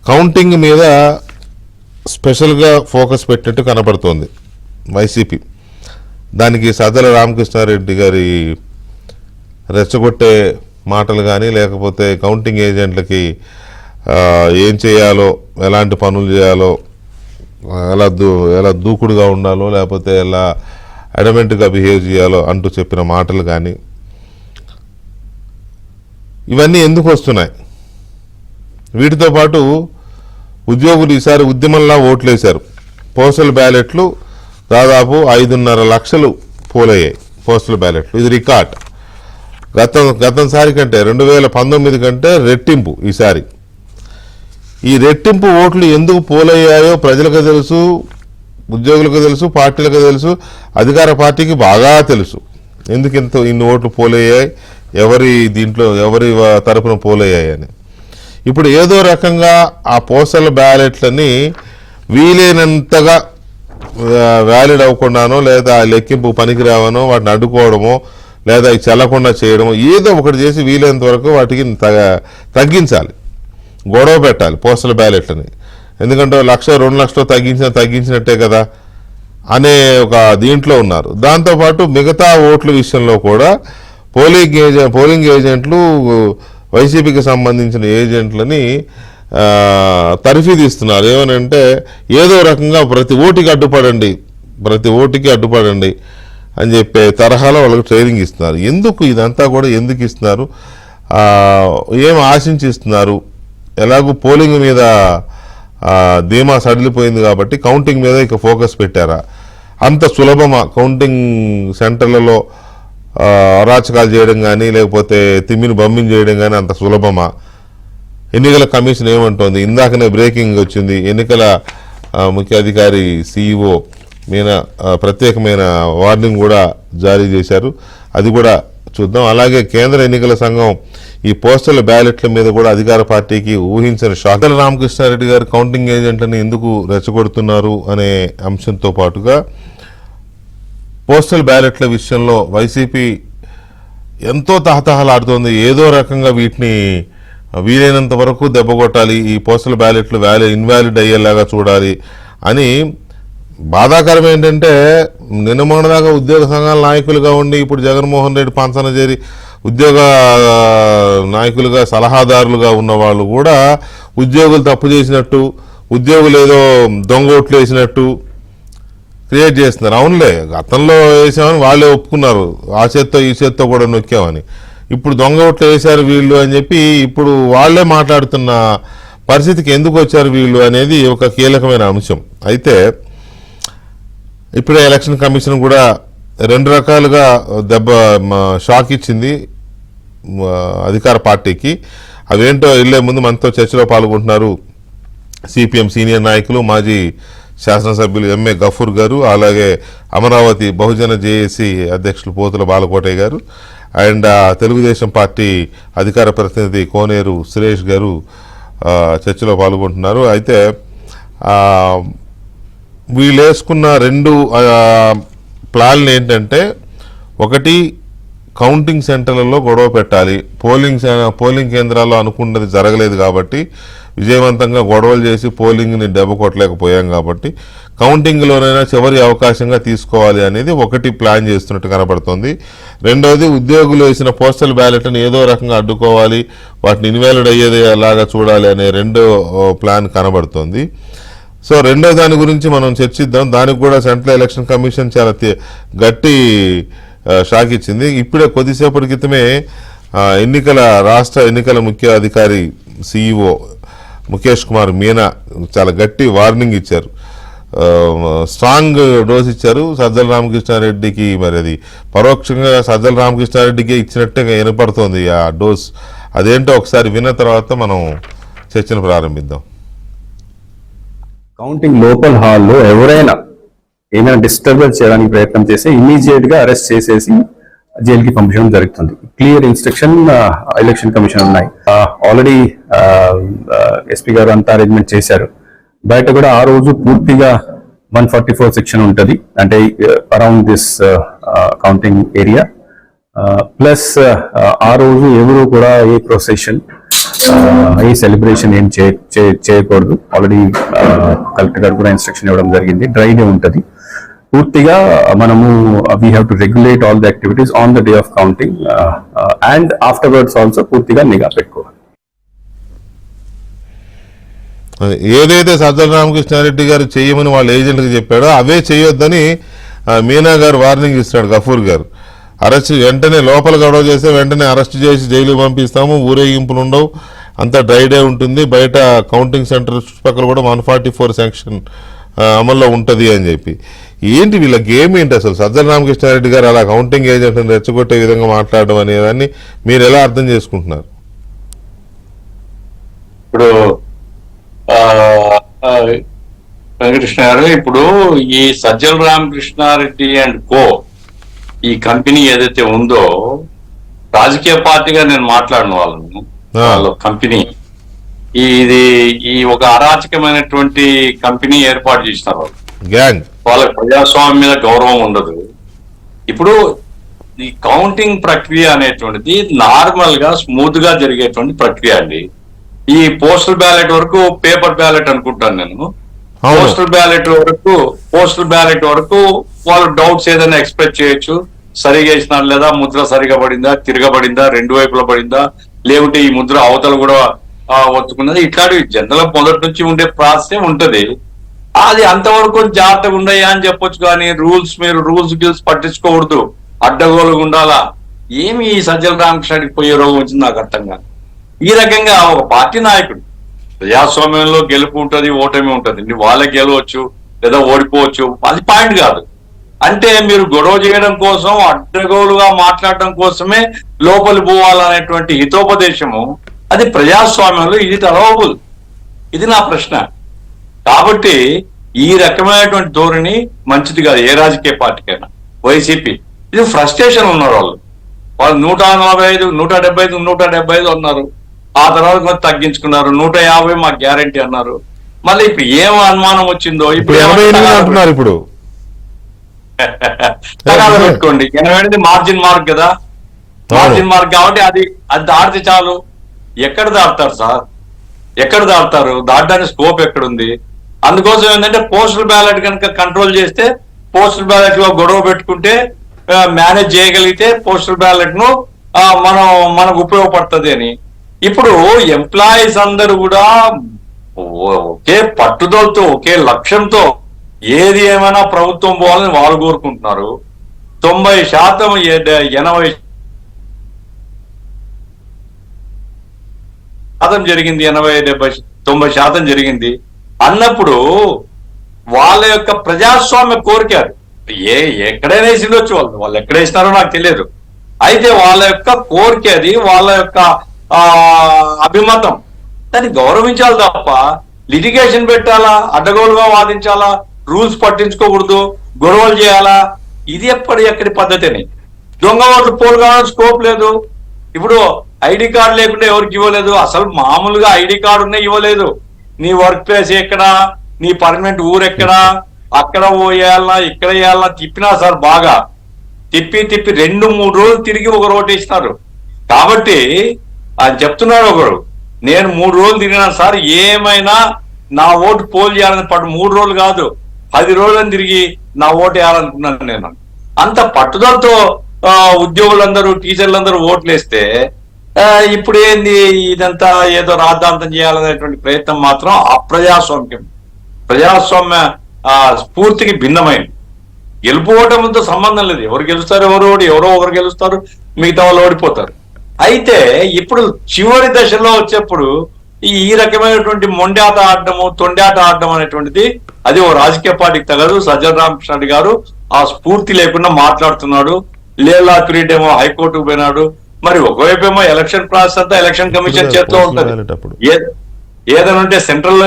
Counting మీద స్పెషల్గా focus పెట్టినట్టు కనబడుతోంది వైసీపీ. దానికి సజ్జల రామకృష్ణారెడ్డి గారి రెచ్చగొట్టే మాటలు కానీ, లేకపోతే కౌంటింగ్ ఏజెంట్లకి ఏం చేయాలో, ఎలాంటి పనులు చేయాలో, ఎలా దూకుడుగా ఉండాలో, లేకపోతే ఎలా అడమెంట్గా బిహేవ్ చేయాలో అంటూ చెప్పిన మాటలు కానీ, ఇవన్నీ ఎందుకు వస్తున్నాయి? వీటితో పాటు ఉద్యోగులు ఈసారి ఉద్యమంలా ఓట్లేశారు. పోస్టల్ బ్యాలెట్లు దాదాపు 5.5 లక్షలు పోలయ్యాయి. పోస్టల్ బ్యాలెట్లు, ఇది రికార్డ్. గతంసారి కంటే 2019 కంటే రెట్టింపు ఈసారి. ఈ రెట్టింపు ఓట్లు ఎందుకు పోలయ్యాయో ప్రజలకు తెలుసు, ఉద్యోగులకు తెలుసు, పార్టీలకు తెలుసు, అధికార పార్టీకి బాగా తెలుసు. ఎందుకు ఇన్ని ఓట్లు పోలయ్యాయి, ఎవరి తరపున పోలయ్యాయి అని. ఇప్పుడు ఏదో రకంగా ఆ పోస్టల్ బ్యాలెట్లని వీలైనంతగా వ్యాలిడ్ అవ్వకుండానో, లేదా లెక్కింపు పనికిరావనో వాటిని అడ్డుకోవడమో, లేదా అవి చెల్లకుండా చేయడమో, ఏదో ఒకటి చేసి వీలైనంత వరకు వాటికి తగ్గించాలి, గొడవ పెట్టాలి పోస్టల్ బ్యాలెట్లని. ఎందుకంటే 1 లక్ష 2 లక్షలు తగ్గించినట్టే కదా అనే ఒక దీంట్లో ఉన్నారు. దాంతోపాటు మిగతా ఓట్ల విషయంలో కూడా పోలింగ్ ఏజెంట్లు, వైసీపీకి సంబంధించిన ఏజెంట్లని తరఫీదిస్తున్నారు. ఏమనంటే ఏదో రకంగా ప్రతి ఓటుకి అడ్డుపడండి అని చెప్పే తరహాలో వాళ్ళకి ట్రైనింగ్ ఇస్తున్నారు. ఇదంతా కూడా ఎందుకు ఇస్తున్నారు? ఏం ఆశించి ఇస్తున్నారు? ఎలాగూ పోలింగ్ మీద ధీమా సడిలిపోయింది కాబట్టి కౌంటింగ్ మీద ఇక ఫోకస్ పెట్టారా? అంత సులభమా కౌంటింగ్ సెంటర్లలో అరాచకాలు చేయడం కానీ, లేకపోతే తిమ్మిని బమ్మిని చేయడం కానీ అంత సులభమా? ఎన్నికల కమిషన్ ఏమంటోంది? ఇందాకనే బ్రేకింగ్ వచ్చింది. ఎన్నికల ముఖ్య అధికారి సిఇఓ మీద ప్రత్యేకమైన వార్నింగ్ కూడా జారీ చేశారు. అది కూడా చూద్దాం. అలాగే కేంద్ర ఎన్నికల సంఘం ఈ పోస్టల్ బ్యాలెట్ల మీద కూడా అధికార పార్టీకి ఊహించిన షాక్. సజ్జల రామకృష్ణారెడ్డి గారు కౌంటింగ్ ఏజెంట్లని ఎందుకు రెచ్చగొడుతున్నారు అనే అంశంతో పాటుగా పోస్టల్ బ్యాలెట్ల విషయంలో వైసీపీ ఎంతో తహతహలాడుతోంది. ఏదో రకంగా వీటిని వీలైనంత వరకు దెబ్బకొట్టాలి, ఈ పోస్టల్ బ్యాలెట్లు ఇన్వాలిడ్ అయ్యేలాగా చూడాలి అని. బాధాకరం ఏంటంటే నిన్న మొన్నదాకా ఉద్యోగ సంఘాల నాయకులుగా ఉండి ఇప్పుడు జగన్మోహన్ రెడ్డి పంచన చేరి ఉద్యోగ నాయకులుగా, సలహాదారులుగా ఉన్న వాళ్ళు కూడా ఉద్యోగులు తప్పు చేసినట్టు, ఉద్యోగులు ఏదో దొంగ ఓట్లు వేసినట్టు క్రియేట్ చేస్తున్నారు. అవునులే, గతంలో వేసామని వాళ్ళే ఒప్పుకున్నారు, ఆ చేత్తో ఈ చేత్తో కూడా నొక్కామని. ఇప్పుడు దొంగ ఓట్లు వేశారు వీళ్ళు అని చెప్పి ఇప్పుడు వాళ్లే మాట్లాడుతున్న పరిస్థితికి ఎందుకు వచ్చారు వీళ్ళు అనేది ఒక కీలకమైన అంశం. అయితే ఇప్పుడే ఎలక్షన్ కమిషన్ కూడా 2 రకాలుగా షాక్ ఇచ్చింది అధికార పార్టీకి. అవేంటో వెళ్లే ముందు మనతో చర్చలో పాల్గొంటున్నారు సిపిఎం సీనియర్ నాయకులు, మాజీ శాసనసభ్యులు ఎంఏ గఫూర్ గారు, అలాగే అమరావతి బహుజన జేఏసీ అధ్యక్షులు పోతుల బాలకోటయ్య గారు, అండ్ తెలుగుదేశం పార్టీ అధికార ప్రతినిధి కోనేరు సురేష్ గారు చర్చలో పాల్గొంటున్నారు. అయితే వీళ్ళు వేసుకున్న 2 ప్లాన్లు ఏంటంటే, ఒకటి కౌంటింగ్ సెంటర్లలో గొడవ పెట్టాలి, పోలింగ్ కేంద్రాల్లో అనుకున్నది జరగలేదు కాబట్టి, విజయవంతంగా గొడవలు చేసి పోలింగ్ని దెబ్బ కొట్టలేకపోయాం కాబట్టి కౌంటింగ్లోనైనా చివరి అవకాశంగా తీసుకోవాలి అనేది ఒకటి ప్లాన్ చేస్తున్నట్టు కనబడుతోంది. రెండవది, ఉద్యోగులు వేసిన పోస్టల్ బ్యాలెట్ని ఏదో రకంగా అడ్డుకోవాలి, వాటిని ఇన్వాలిడ్ అయ్యేది అలాగా చూడాలి అనే 2వ ప్లాన్ కనబడుతోంది. సో రెండో దాని గురించి మనం చర్చిద్దాం. దానికి కూడా సెంట్రల్ ఎలక్షన్ కమిషన్ చాలా గట్టి షాక్ ఇచ్చింది. ఇప్పుడే కొద్దిసేపటి క్రితమే రాష్ట్ర ఎన్నికల ముఖ్య అధికారి సిఇఓ ముఖేష్ కుమార్ మీనా చాలా గట్టి వార్నింగ్ ఇచ్చారు, స్ట్రాంగ్ డోస్ ఇచ్చారు సజ్జల రామకృష్ణారెడ్డికి. మరి అది పరోక్షంగా సజ్జల రామకృష్ణారెడ్డికి ఇచ్చినట్టే వినపడుతోంది ఆ డోస్. అదేంటో ఒకసారి విన్న తర్వాత మనం చర్చను ప్రారంభిద్దాం. కౌంటింగ్ లోపల హాల్లో ఎవరైనా ఏమైనా డిస్టర్బెన్స్ చేయడానికి ప్రయత్నం చేస్తే ఇమీడియట్ గా అరెస్ట్ చేసేసి జైలుకి పంపించడం జరుగుతుంది. క్లియర్ ఇన్స్ట్రక్షన్ ఎలక్షన్ కమిషన్ ఉన్నాయి. ఆల్రెడీ ఎస్పీ గారు అంతా అరేంజ్మెంట్ చేశారు. బయట కూడా ఆ రోజు పూర్తిగా 144 సెక్షన్ ఉంటుంది, అంటే around this counting area. Plus ఆ రోజు ఎవరు కూడా ఏ ప్రొసెషన్ ఈ సెలబ్రేషన్ ఏం చేయకూడదు. ఆల్రెడీ కలెక్టర్ గారు కూడా ఇన్స్ట్రక్షన్ ఇవ్వడం జరిగింది. డ్రై డే ఉంటుంది. పూర్తిగా మనము we have to regulate all the activities on the day of counting and afterwards also పూర్తిగా నిఘా పెట్టుకోవాలి. ఏదైతే సజ్జల రామకృష్ణారెడ్డి గారు చేయమని వాళ్ళ ఏజెంట్కి చెప్పాడో అవే చేయొద్దని మీనా గారు వార్నింగ్ ఇస్తాడు. గఫూర్ గారు అరెస్ట్ వెంటనే లోపల గొడవ చేస్తే వెంటనే అరెస్ట్ చేసి జైలుకి పంపిస్తాము, ఊరేగింపులు ఉండవు, అంతా డ్రై డే ఉంటుంది, బయట కౌంటింగ్ సెంటర్ చుట్టుపక్కల కూడా 144 సెక్షన్ అమల్లో ఉంటుంది అని చెప్పి. ఏంటి వీళ్ళ గేమ్ ఏంటి అసలు? సజ్జల రామకృష్ణారెడ్డి గారు అలా కౌంటింగ్ ఏజెంట్ని రెచ్చగొట్టే విధంగా మాట్లాడడం అనేదాన్ని మీరు ఎలా అర్థం చేసుకుంటున్నారు? ఇప్పుడు వెంకటకృష్ణ గారు, ఇప్పుడు ఈ సజ్జల రామకృష్ణారెడ్డి అండ్ కో ఈ కంపెనీ ఏదైతే ఉందో, రాజకీయ పార్టీగా నేను మాట్లాడిన వాళ్ళ కంపెనీ ఈ ఒక అరాచకమైనటువంటి కంపెనీ ఏర్పాటు చేసినారు వాళ్ళు. వాళ్ళకి ప్రజాస్వామ్యం మీద గౌరవం ఉండదు. ఇప్పుడు ఈ కౌంటింగ్ ప్రక్రియ అనేటువంటిది నార్మల్ గా స్మూత్ గా జరిగేటువంటి ప్రక్రియ అండి. ఈ పోస్టల్ బ్యాలెట్ వరకు పేపర్ బ్యాలెట్ అనుకుంటాను నేను. పోస్టల్ బ్యాలెట్ వరకు వాళ్ళు డౌట్స్ ఏదైనా ఎక్స్ప్రెస్ చేయొచ్చు. సరిగా వేసినారు లేదా, ముద్ర సరిగా పడిందా, తిరగబడిందా, రెండు వైపులా పడిందా, లేకుంటే ఈ ముద్ర అవతల కూడా ఒత్తుకున్నది, ఇట్లాంటివి జనరల్ మొదటి నుంచి ఉండే ప్రాసెస్ ఉంటది. అది అంతవరకు జాగ్రత్తగా ఉండయా అని చెప్పొచ్చు. కానీ మీరు రూల్స్ పట్టించుకోకూడదు, అడ్డగోలుగా ఉండాలా. ఏమి ఈ సజ్జల రామకృష్ణారెడ్డికి పోయే రోగం వచ్చింది నాకు అర్థం కాదు. ఈ రకంగా ఒక పార్టీ నాయకుడు, ప్రజాస్వామ్యంలో గెలుపు ఉంటుంది, ఓటమి ఉంటుంది. వాళ్ళే గెలవచ్చు లేదా ఓడిపోవచ్చు, అది పాయింట్ కాదు. అంటే మీరు గొడవ చేయడం కోసం, అడ్డగోలుగా మాట్లాడడం కోసమే లోపలి పోవాలనేటువంటి హితోపదేశము, అది ప్రజాస్వామ్యంలో ఇది అలవబుల్. ఇది నా ప్రశ్న. కాబట్టి ఈ రకమైనటువంటి ధోరణి మంచిది కాదు ఏ రాజకీయ పార్టీకైనా. వైసీపీ ఇది ఫ్రస్ట్రేషన్ ఉన్నారు వాళ్ళు 145, 175, 175 అన్నారు. ఆ తర్వాత కొంచెం తగ్గించుకున్నారు. 150 మాకు గ్యారంటీ అన్నారు. మళ్ళీ ఇప్పుడు ఏం అనుమానం వచ్చిందో ఇప్పుడు అంటున్నారు. ఇప్పుడు పెట్టుకోండి, 88 మార్జిన్ మార్క్ కదా, మార్జిన్ మార్క్ కాబట్టి అది దాటితే చాలు. ఎక్కడ దాటుతారు సార్? ఎక్కడ దాటుతారు? దాటడానికి స్కోప్ ఎక్కడుంది? అందుకోసం ఏంటంటే పోస్టల్ బ్యాలెట్ కనుక కంట్రోల్ చేస్తే, పోస్టల్ బ్యాలెట్ లో గొడవ పెట్టుకుంటే, మేనేజ్ చేయగలిగితే పోస్టల్ బ్యాలెట్ ను మనకు ఉపయోగపడుతుంది అని. ఇప్పుడు ఎంప్లాయీస్ అందరూ కూడా ఒకే పట్టుదలతో, ఒకే లక్ష్యంతో ఏది ఏమైనా ప్రభుత్వం పోవాలని వాళ్ళు కోరుకుంటున్నారు. 90%, 80% జరిగింది, 80-90% జరిగింది అన్నప్పుడు వాళ్ళ యొక్క ప్రజాస్వామ్య కోరిక ఎక్కడైనా వేసిండొచ్చు. వాళ్ళు ఎక్కడ వేసినారో నాకు తెలియదు. అయితే వాళ్ళ యొక్క కోరిక అది, వాళ్ళ యొక్క అభిమతం, దాన్ని గౌరవించాలి తప్ప లిటిగేషన్ పెట్టాలా, అడ్డగోలుగా వాదించాలా, రూల్స్ పట్టించుకోకూడదు, గొడవలు చేయాలా, ఇది ఎక్కడి పద్ధతి అని. దొంగ ఓట్లు పోల్ కావడానికి స్కోప్ లేదు. ఇప్పుడు ఐడి కార్డు లేకుండా ఎవరికి ఇవ్వలేదు. అసలు మామూలుగా ఐడి కార్డు ఉన్నా ఇవ్వలేదు. నీ వర్క్ ప్లేస్ ఎక్కడా, నీ పర్మనెంట్ ఊరు ఎక్కడా, అక్కడ వేయాలన్నా ఇక్కడ వేయాలన్నా తిప్పినా సార్, బాగా తిప్పి 2-3 రోజులు తిరిగి ఒక రోడ్ వేసినారు. కాబట్టి అని చెప్తున్నాడు ఒకరు, నేను 3 రోజులు తిరిగినాను సార్, ఏమైనా నా ఓటు పోల్ చేయాలని 3 రోజులు కాదు 10 రోజులని తిరిగి నా ఓటు వేయాలనుకున్నాను నేను. అంత పట్టుదలతో ఉద్యోగులందరూ, టీచర్లందరూ ఓట్లు వేస్తే ఇప్పుడు ఏంది ఇదంతా ఏదో రాద్ధాంతం చేయాలనేటువంటి ప్రయత్నం మాత్రం ప్రజాస్వామ్య స్ఫూర్తికి భిన్నమైంది. గెలుపుకోవటంతో సంబంధం లేదు. ఎవరు గెలుస్తారు, ఎవరో ఒకరు గెలుస్తారు, మిగతా వాళ్ళు ఓడిపోతారు. అయితే ఇప్పుడు చివరి దశలో వచ్చేప్పుడు ఈ రకమైనటువంటి మొండాట ఆడటము, తొండాట ఆడటం అనేటువంటిది అది ఓ రాజకీయ పార్టీకి తగదు. సజ్జల రామకృష్ణారెడ్డి గారు ఆ స్ఫూర్తి లేకుండా మాట్లాడుతున్నాడు. లేలా పీరియడ్ ఏమో హైకోర్టుకు పోయినాడు. మరి ఒకవైపు ఏమో ఎలక్షన్ ప్రాసెస్ అంతా ఎలక్షన్ కమిషన్ చేస్తూ ఉంటది. ఏదైనా ఉంటే సెంట్రల్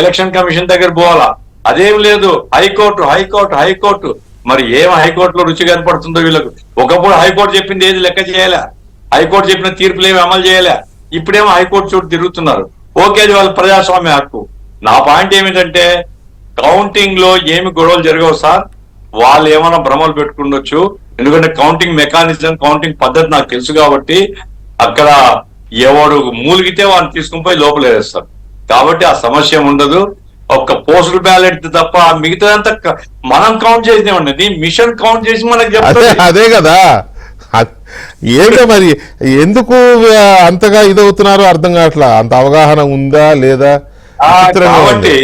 ఎలక్షన్ కమిషన్ దగ్గర పోవాలా, అదేం లేదు. హైకోర్టు మరి ఏం హైకోర్టులో రుచి కనపడుతుందో వీళ్ళకు. ఒకప్పుడు హైకోర్టు చెప్పింది ఏది లెక్క చేయాలా, హైకోర్టు చెప్పిన తీర్పులు ఏమి అమలు చేయాలా. ఇప్పుడేమో హైకోర్టు చోటు తిరుగుతున్నారు. ఓకే, అది వాళ్ళ ప్రజాస్వామ్య హక్కు. నా పాయింట్ ఏమిటంటే, కౌంటింగ్ లో ఏమి గొడవలు జరగవు సార్. వాళ్ళు ఏమైనా భ్రమలు పెట్టుకుండొచ్చు, ఎందుకంటే కౌంటింగ్ మెకానిజం, కౌంటింగ్ పద్ధతి నాకు తెలుసు కాబట్టి అక్కడ ఎవడు మూలిగితే వాడిని తీసుకుని పోయి లోపల వేస్తారు. కాబట్టి ఆ సమస్య ఉండదు. ఒక్క పోస్టల్ బ్యాలెట్ తప్ప మిగతాదంతా మనం కౌంట్ చేసినామండి. మిషన్ కౌంట్ చేసి మనకు చెప్తారు. అదే కదా, ఏంటో మరి ఎందుకు అంతగా ఇదవుతున్నారో అర్థం కావట్లా. అంత అవగాహన ఉందా లేదా? కాబట్టి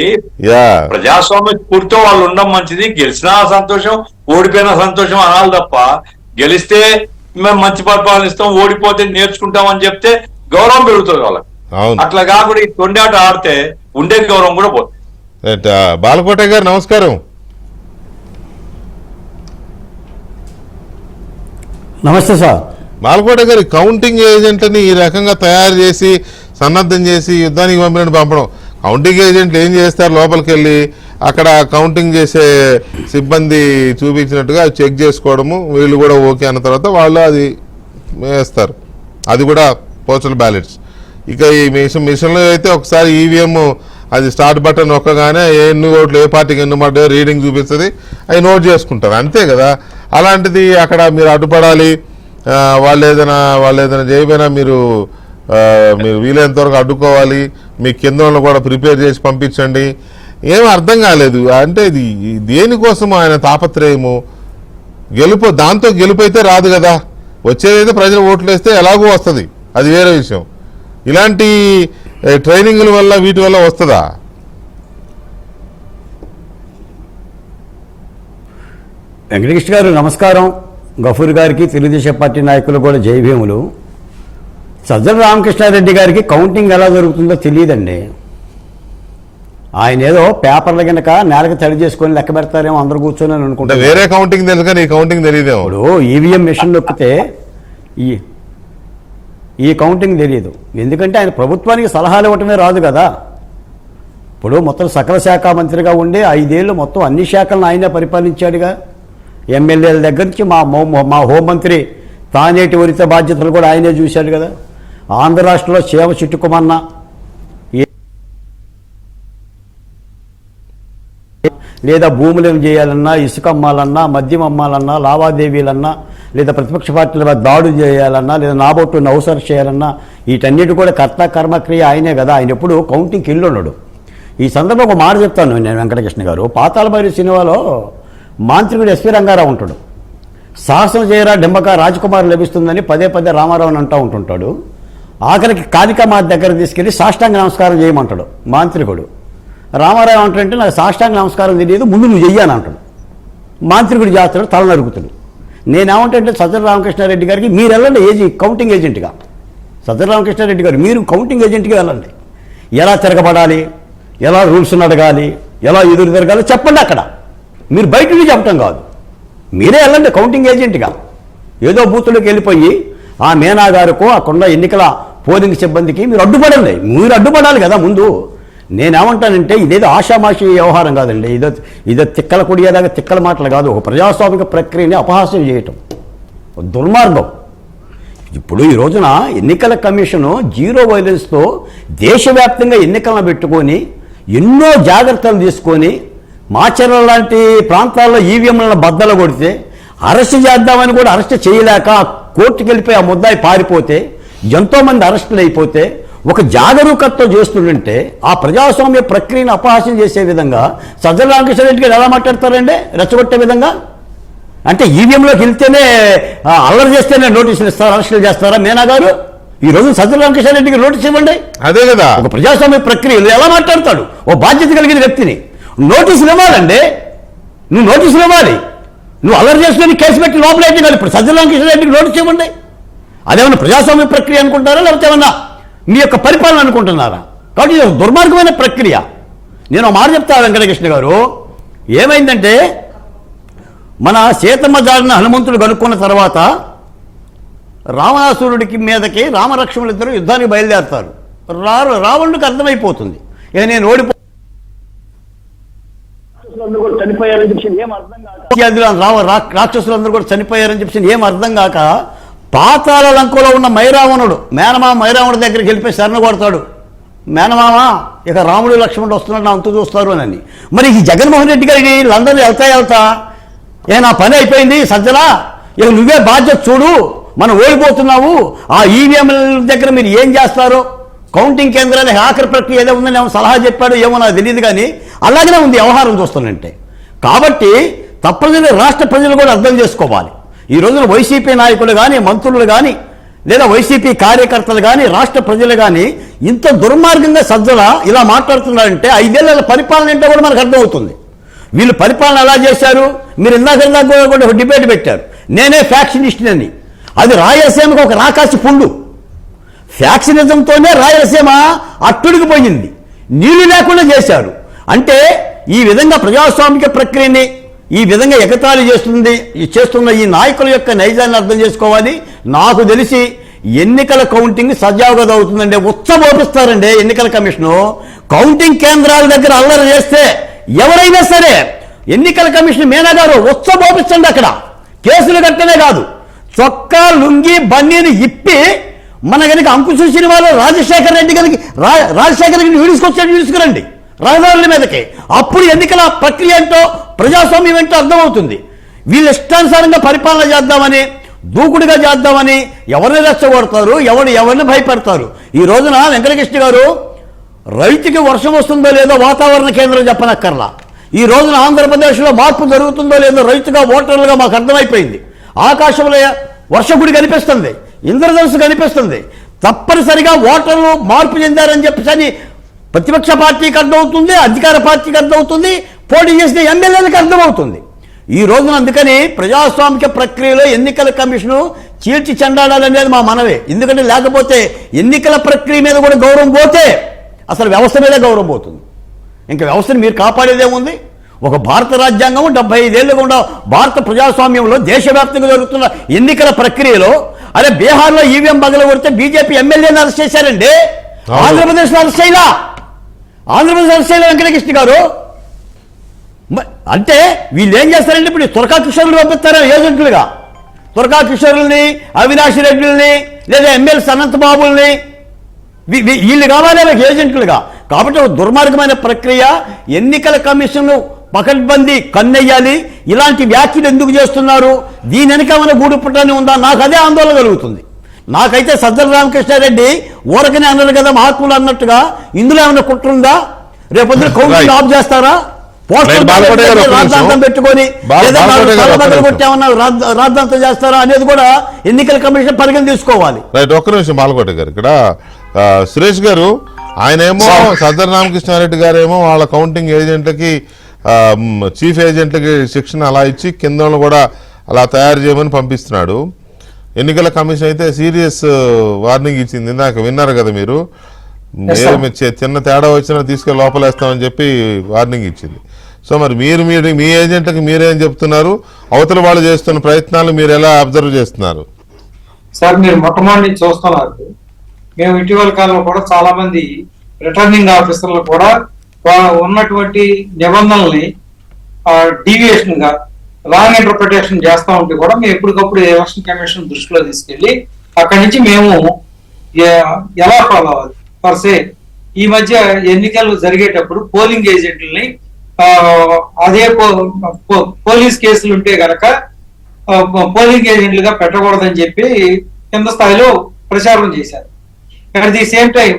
ప్రజాస్వామ్య స్ఫూర్తితో వాళ్ళు ఉండడం మంచిది. గెలిచినా సంతోషం, ఓడిపోయినా సంతోషం అనాలి తప్ప గెలిస్తే మేము మంచి పరిపాలన ఇస్తాం, ఓడిపోతే నేర్చుకుంటాం అని చెప్తే గౌరవం పెరుగుతుంది వాళ్ళకి. అట్లా కాకుండా ఈ తొండాట ఆడితే ఉండే గౌరవం కూడా పోతుంది. బాలకోట గారు నమస్కారం. నమస్తే సార్. బాలకోట గారు, కౌంటింగ్ ఏజెంట్లని ఈ రకంగా తయారు చేసి సన్నద్ధం చేసి యుద్ధానికి పంపడం, కౌంటింగ్ ఏజెంట్లు ఏం చేస్తారు? లోపలికి వెళ్ళి అక్కడ కౌంటింగ్ చేసే సిబ్బంది చూపించినట్టుగా చెక్ చేసుకోవడము, వీళ్ళు కూడా ఓకే అన్న తర్వాత వాళ్ళు అది వేస్తారు. అది కూడా పోస్టల్ బ్యాలెట్స్. ఇక ఈ మిషన్లో అయితే ఒకసారి ఈవీఎం అది స్టార్ట్ బటన్ నొక్కగానే ఎన్ని ఓట్లు ఏ పార్టీకి ఎన్ని పడ్డాయో రీడింగ్ చూపిస్తుంది, అవి నోట్ చేసుకుంటారు, అంతే కదా. అలాంటిది అక్కడ మీరు అడ్డుపడాలి, వాళ్ళు ఏదైనా చేయకపోయినా మీరు వీలైనంత వరకు అడ్డుకోవాలి, మీ కింద వాళ్ళు కూడా ప్రిపేర్ చేసి పంపించండి. ఏం అర్థం కాలేదు. అంటే ఇది దేనికోసం ఆయన తాపత్రయము? దాంతో గెలుపు అయితే రాదు కదా. వచ్చేదైతే ప్రజలు ఓట్లు వేస్తే ఎలాగో వస్తుంది, అది వేరే విషయం. ఇలాంటి ట్రైనింగ్ల వల్ల వీటి వల్ల వస్తుందా? వెంకటకృష్ణ గారు నమస్కారం. గఫూర్ గారికి, తెలుగుదేశం పార్టీ నాయకులు కూడా జయభీములు. సజ్జల రామకృష్ణారెడ్డి గారికి కౌంటింగ్ ఎలా జరుగుతుందో తెలియదండి. ఆయన ఏదో పేపర్ల కనుక నేలకు తడి చేసుకొని లెక్క పెడతారేమో అందరూ కూర్చొని అనుకుంటారు. వేరే కౌంటింగ్ తెలుసు కానీ ఈ కౌంటింగ్ తెలియదేమో. ఇప్పుడు ఈవీఎం మెషిన్ నొక్కితే ఈ కౌంటింగ్ తెలియదు. ఎందుకంటే ఆయన ప్రభుత్వానికి సలహాలు ఇవ్వటమే రాదు కదా. ఇప్పుడు మొత్తం సకల శాఖ మంత్రిగా ఉండి 5 ఏళ్ళు మొత్తం అన్ని శాఖలను ఆయనే పరిపాలించాడుగా. ఎమ్మెల్యేల దగ్గర నుంచి మా హోంమంత్రి తానేటి వరిత బాధ్యతలు కూడా ఆయనే చూశాడు కదా. ఆంధ్ర రాష్ట్రంలో సేవ చిట్టుకుమన్నా, లేదా భూములను చేయాలన్నా, ఇసుక అమ్మాలన్నా, మద్యం అమ్మాలన్నా, లావాదేవీలన్నా, లేదా ప్రతిపక్ష పార్టీల మీద దాడులు చేయాలన్నా, లేదా నాబొట్టును అవసరం చేయాలన్నా, వీటన్నిటి కూడా కర్త కర్మక్రియ ఆయనే కదా. ఆయన ఎప్పుడు కౌంటింగ్కి ఉన్నాడు. ఈ సందర్భంగా ఒక మాట చెప్తాను నేను వెంకటకృష్ణ గారు. పాతాళభైరవి సినిమాలో మాంత్రికుడు ఎస్వి రంగారావు ఉంటాడు. సాహసం చేయరా డెంబక రాజకుమారు లభిస్తుందని పదే పదే రామారావుని అంటూ ఉంటుంటాడు. ఆఖరికి కాళికామాత దగ్గర తీసుకెళ్ళి సాష్టాంగ నమస్కారం చేయమంటాడు మాంత్రికుడు. రామారావు అంటాడంటే నాకు సాష్టాంగ నమస్కారం తెలియదు, ముందు నువ్వు చెయ్యాలని అంటాడు. మాంత్రికుడు చేస్తాడు, తల నరుగుతాడు. నేనేమంటే సజ్జల రామకృష్ణారెడ్డి గారికి మీరు వెళ్ళండి కౌంటింగ్ ఏజెంట్గా. సజ్జల రామకృష్ణారెడ్డి గారు మీరు కౌంటింగ్ ఏజెంట్గా వెళ్ళండి. ఎలా తిరగబడాలి, ఎలా రూల్స్ని అడగాలి, ఎలా ఎదురు తిరగాలి చెప్పండి. అక్కడ మీరు బయట నుంచి చెప్పటం కాదు, మీరే వెళ్ళండి కౌంటింగ్ ఏజెంట్గా. ఏదో బూతులకు వెళ్ళిపోయి ఆ మేనా గారికో అక్కడ ఎన్నికల పోలింగ్ సిబ్బందికి మీరు అడ్డుపడండి. మీరు అడ్డుపడాలి కదా ముందు. నేనేమంటానంటే ఇదేదో ఆషామాషి వ్యవహారం కాదండి. ఇదో తిక్కల కుడియేదాకా తిక్కల మాటలు కాదు. ఒక ప్రజాస్వామిక ప్రక్రియని అపహాస్యం చేయటం దుర్మార్గం. ఇప్పుడు ఈ రోజున ఎన్నికల కమిషను జీరో వైలెన్స్తో దేశవ్యాప్తంగా ఎన్నికలను పెట్టుకొని ఎన్నో జాగ్రత్తలు తీసుకొని మాచర్ల లాంటి ప్రాంతాల్లో ఈవీఎంలను బద్దలు కొడితే అరెస్ట్ చేద్దామని కూడా అరెస్ట్ చేయలేక కోర్టుకు వెళ్ళిపోయి ఆ ముద్దాయి పారిపోతే ఎంతోమంది అరెస్టులు అయిపోతే ఒక జాగరూకతతో చేస్తుంటే ఆ ప్రజాస్వామ్య ప్రక్రియను అపహాస్యం చేసే విధంగా సజ్జల రామకృష్ణారెడ్డి గారు ఎలా మాట్లాడతారండి? రెచ్చగొట్టే విధంగా. అంటే ఈవీఎంలోకి వెళ్తేనే అల్లరి చేస్తేనే నోటీసులు ఇస్తారా, అరెస్టులు చేస్తారా మేనా గారు? ఈ రోజు సజ్జల రామకృష్ణారెడ్డికి నోటీస్ ఇవ్వండి. అదే కదా ఒక ప్రజాస్వామ్య ప్రక్రియలో ఎలా మాట్లాడతాడు? ఓ బాధ్యత కలిగిన వ్యక్తిని నోటీసులు ఇవ్వాలండి. నువ్వు నోటీసులు ఇవ్వాలి. నువ్వు అల్లరి చేసుకుని కేసు పెట్టి లోపలైతే కాదు. ఇప్పుడు సజ్జల రామకృష్ణారెడ్డికి నోటీస్ ఇవ్వండి. అదేమన్నా ప్రజాస్వామ్య ప్రక్రియ అనుకుంటారా, లేకపోతే ఏమన్నా మీ యొక్క పరిపాలన అనుకుంటున్నారా? కాబట్టి ఇది ఒక దుర్మార్గమైన ప్రక్రియ. నేను మాట చెప్తా వెంకటకృష్ణ గారు, ఏమైందంటే మన సీతమ్మ జాడిన హనుమంతుడు కనుక్కున్న తర్వాత రావణాసురుడికి మీదకి రామలక్ష్మణులు ఇద్దరు యుద్ధానికి బయలుదేరతారు. రావణుడికి అర్థమైపోతుంది నేను ఓడిపో రాక్షసులందరూ కూడా చనిపోయారని చెప్పి ఏం అర్థం కాక పాతాళ లంకలో ఉన్న మైరావణుడు మేనమామ మైరావణుడి దగ్గరికి వెళ్ళిపోయి శరణ కొడతాడు. మేనమామ ఇక రాముడు లక్ష్మణుడు వస్తున్నాడు, నా అంతు చూస్తారు అని. మరి ఈ జగన్మోహన్ రెడ్డి గారికి లండన్ వెళ్తా ఏ నా పని అయిపోయింది సజ్జలా, ఇక నువ్వే బాధ్యత చూడు, మనం ఓడిపోతున్నావు, ఆ ఈవీఎంల దగ్గర మీరు ఏం చేస్తారో, కౌంటింగ్ కేంద్రానికి ఆఖరి ప్రక్రియ ఏదో ఉందని ఏమో సలహా చెప్పాడో ఏమో నాకు తెలియదు, కానీ అలాగనే ఉంది వ్యవహారం చూస్తానంటే. కాబట్టి తప్పనిసరిగా రాష్ట్ర ప్రజలు కూడా అర్థం చేసుకోవాలి. ఈ రోజున వైసీపీ నాయకులు కానీ, మంత్రులు కానీ, లేదా వైసీపీ కార్యకర్తలు కానీ, రాష్ట్ర ప్రజలు కానీ ఇంత దుర్మార్గంగా సజ్జల ఇలా మాట్లాడుతున్నారంటే 5 ఏళ్ల పరిపాలన ఏంటో కూడా మనకు అర్థమవుతుంది. వీళ్ళు పరిపాలన ఎలా చేశారు? మీరు ఇందాక కూడా ఒక డిబేట్ పెట్టారు, నేనే ఫ్యాక్షనిస్ట్ అని. అది రాయలసీమకు ఒక రాకాసి పుండు. ఫ్యాక్షనిజంతోనే రాయలసీమ అట్టుడికి పోయింది, నీళ్లు లేకుండా చేశారు. అంటే ఈ విధంగా ప్రజాస్వామిక ప్రక్రియని ఈ విధంగా ఎగతాళి చేస్తున్న ఈ నాయకుల యొక్క నైజాన్ని అర్థం చేసుకోవాలి. నాకు తెలిసి ఎన్నికల కౌంటింగ్ సజావుగా అవుతుందండి. ఉత్సవోపిస్తారండి ఎన్నికల కమిషను. కౌంటింగ్ కేంద్రాల దగ్గర అల్లరి చేస్తే ఎవరైనా సరే ఎన్నికల కమిషన్ మీనా గారు ఉత్సవోపిస్తండి. అక్కడ కేసులు కట్టనే కాదు, చొక్కా లుంగి బన్నీని ఇప్పి మన కనుక అంకుశ సినిమాలో రాజశేఖర రెడ్డి తీసుకురండి రహదారుల మీదకి. అప్పుడు ఎన్నికల ప్రక్రియ ఏంటో, ప్రజాస్వామ్యం ఏంటో అర్థమవుతుంది. వీళ్ళు ఇష్టానుసారంగా పరిపాలన చేద్దామని, దూకుడుగా చేద్దామని ఎవరిని రెచ్చగొడతారు, ఎవరిని భయపెడతారు. ఈ రోజున వెంకటకృష్ణ గారు రైతుకి వర్షం వస్తుందో లేదో వాతావరణ కేంద్రం చెప్పనక్కర్లా. ఈ రోజున ఆంధ్రప్రదేశ్లో మార్పు జరుగుతుందో లేదో రైతుగా, ఓటర్లుగా మాకు అర్థమైపోయింది. ఆకాశంలో వర్షగుడి కనిపిస్తుంది, ఇంద్రధనుసు కనిపిస్తుంది. తప్పనిసరిగా ఓటర్లు మార్పు చెందారని చెప్పేసి ప్రతిపక్ష పార్టీకి అర్థమవుతుంది, అధికార పార్టీకి అర్థమవుతుంది, పోటీ చేసిన ఎమ్మెల్యేలకు అర్థమవుతుంది. ఈ రోజున అందుకని ప్రజాస్వామిక ప్రక్రియలో ఎన్నికల కమిషను చీల్చి చెండాడాలనేది మా మనవే. ఎందుకంటే లేకపోతే ఎన్నికల ప్రక్రియ మీద కూడా గౌరవం పోతే అసలు వ్యవస్థ మీదే గౌరవం పోతుంది. ఇంకా వ్యవస్థను మీరు కాపాడేదేముంది? ఒక భారత రాజ్యాంగం 75 ఏళ్ళుగా ఉన్న భారత ప్రజాస్వామ్యంలో దేశవ్యాప్తంగా జరుగుతున్న ఎన్నికల ప్రక్రియలో అరే బీహార్లో ఈవీఎం బగల కొడితే బీజేపీ ఎమ్మెల్యేని అరెస్ట్ చేశారండి. ఆంధ్రప్రదేశ్లో అరెస్ట్ చేయలా, వెంకటకృష్ణ గారు. అంటే వీళ్ళు ఏం చేస్తారంటే ఇప్పుడు తురకా కిషోర్లు పంపిస్తారా ఏజెంట్లుగా, తురకా కిషోర్లని, అవినాష్ రెడ్డిని, లేదా ఎమ్మెల్సీ అనంతబాబుల్ని, వీళ్ళు కావాలి ఏజెంట్లుగా. కాబట్టి ఒక దుర్మార్గమైన ప్రక్రియ. ఎన్నికల కమిషన్ పకడ్బందీ కన్నెయ్యాలి. ఇలాంటి వ్యాఖ్యలు ఎందుకు చేస్తున్నారు, దీని వెనక ఏమైనా గూడుపుట్టాన్ని ఉందా, నాకు అదే ఆందోళన కలుగుతుంది. నాకైతే సజ్జల రామకృష్ణారెడ్డి ఊరకనే అన్నారు కదా మహాత్ములు అన్నట్టుగా, ఇందులో ఏమైనా కుట్రుందా? రేపొద్దున కౌంటింగ్ ఆఫ్ చేస్తారా? రాద్ధాంతం పెట్టుకొని కొట్టేమన్నా రాద్ధాంతం చేస్తారా అనేది కూడా ఎన్నికల కమిషన్ పరిగణ తీసుకోవాలి. రైట్, ఒక్క నిమిషం బాలకోట గారు. ఇక్కడ సురేష్ గారు ఆయనేమో సజ్జల రామకృష్ణారెడ్డి గారేమో వాళ్ళ కౌంటింగ్ ఏజెంట్లకి, చీఫ్ ఏజెంట్లకి శిక్షణ అలా ఇచ్చి కింద కూడా అలా తయారు చేయమని పంపిస్తున్నాడు. ఎన్నికల కమిషన్ అయితే సీరియస్ వార్నింగ్ ఇచ్చింది. ఇందాక విన్నారు కదా మీరు, చిన్న తేడా వచ్చినా తీసుకెళ్ళి లోపలేస్తామని చెప్పి వార్నింగ్ ఇచ్చింది. సో మరి మీరు మీ ఏజెంట్కి మీరేం చెప్తున్నారు, అవతల వాళ్ళు చేస్తున్న ప్రయత్నాలు మీరు ఎలా అబ్జర్వ్ చేస్తున్నారు? సార్ మీరు మొట్టమొదటి చూస్తున్నారు, మేము ఇటీవల కాలంలో కూడా చాలా మంది రిటర్నింగ్ ఆఫీసర్లు కూడా ఉన్నటువంటి నిబంధనల్ని డీవియేషన్ గా రాంగ్ ఇంటర్ప్రిటేషన్ చేస్తా ఉంటే కూడా మేము ఎప్పటికప్పుడు ఎలక్షన్ కమిషన్ దృష్టిలో తీసుకెళ్లి అక్కడి నుంచి మేము ఎలా ఫాలో అవ్వాలి. పర్సే ఈ మధ్య ఎన్నికలు జరిగేటప్పుడు పోలింగ్ ఏజెంట్లని అదే పోలీస్ కేసులు ఉంటే గనక పోలింగ్ ఏజెంట్లుగా పెట్టకూడదని చెప్పి కింద స్థాయిలో ప్రచారం చేశారు. అట్ ది సేమ్ టైం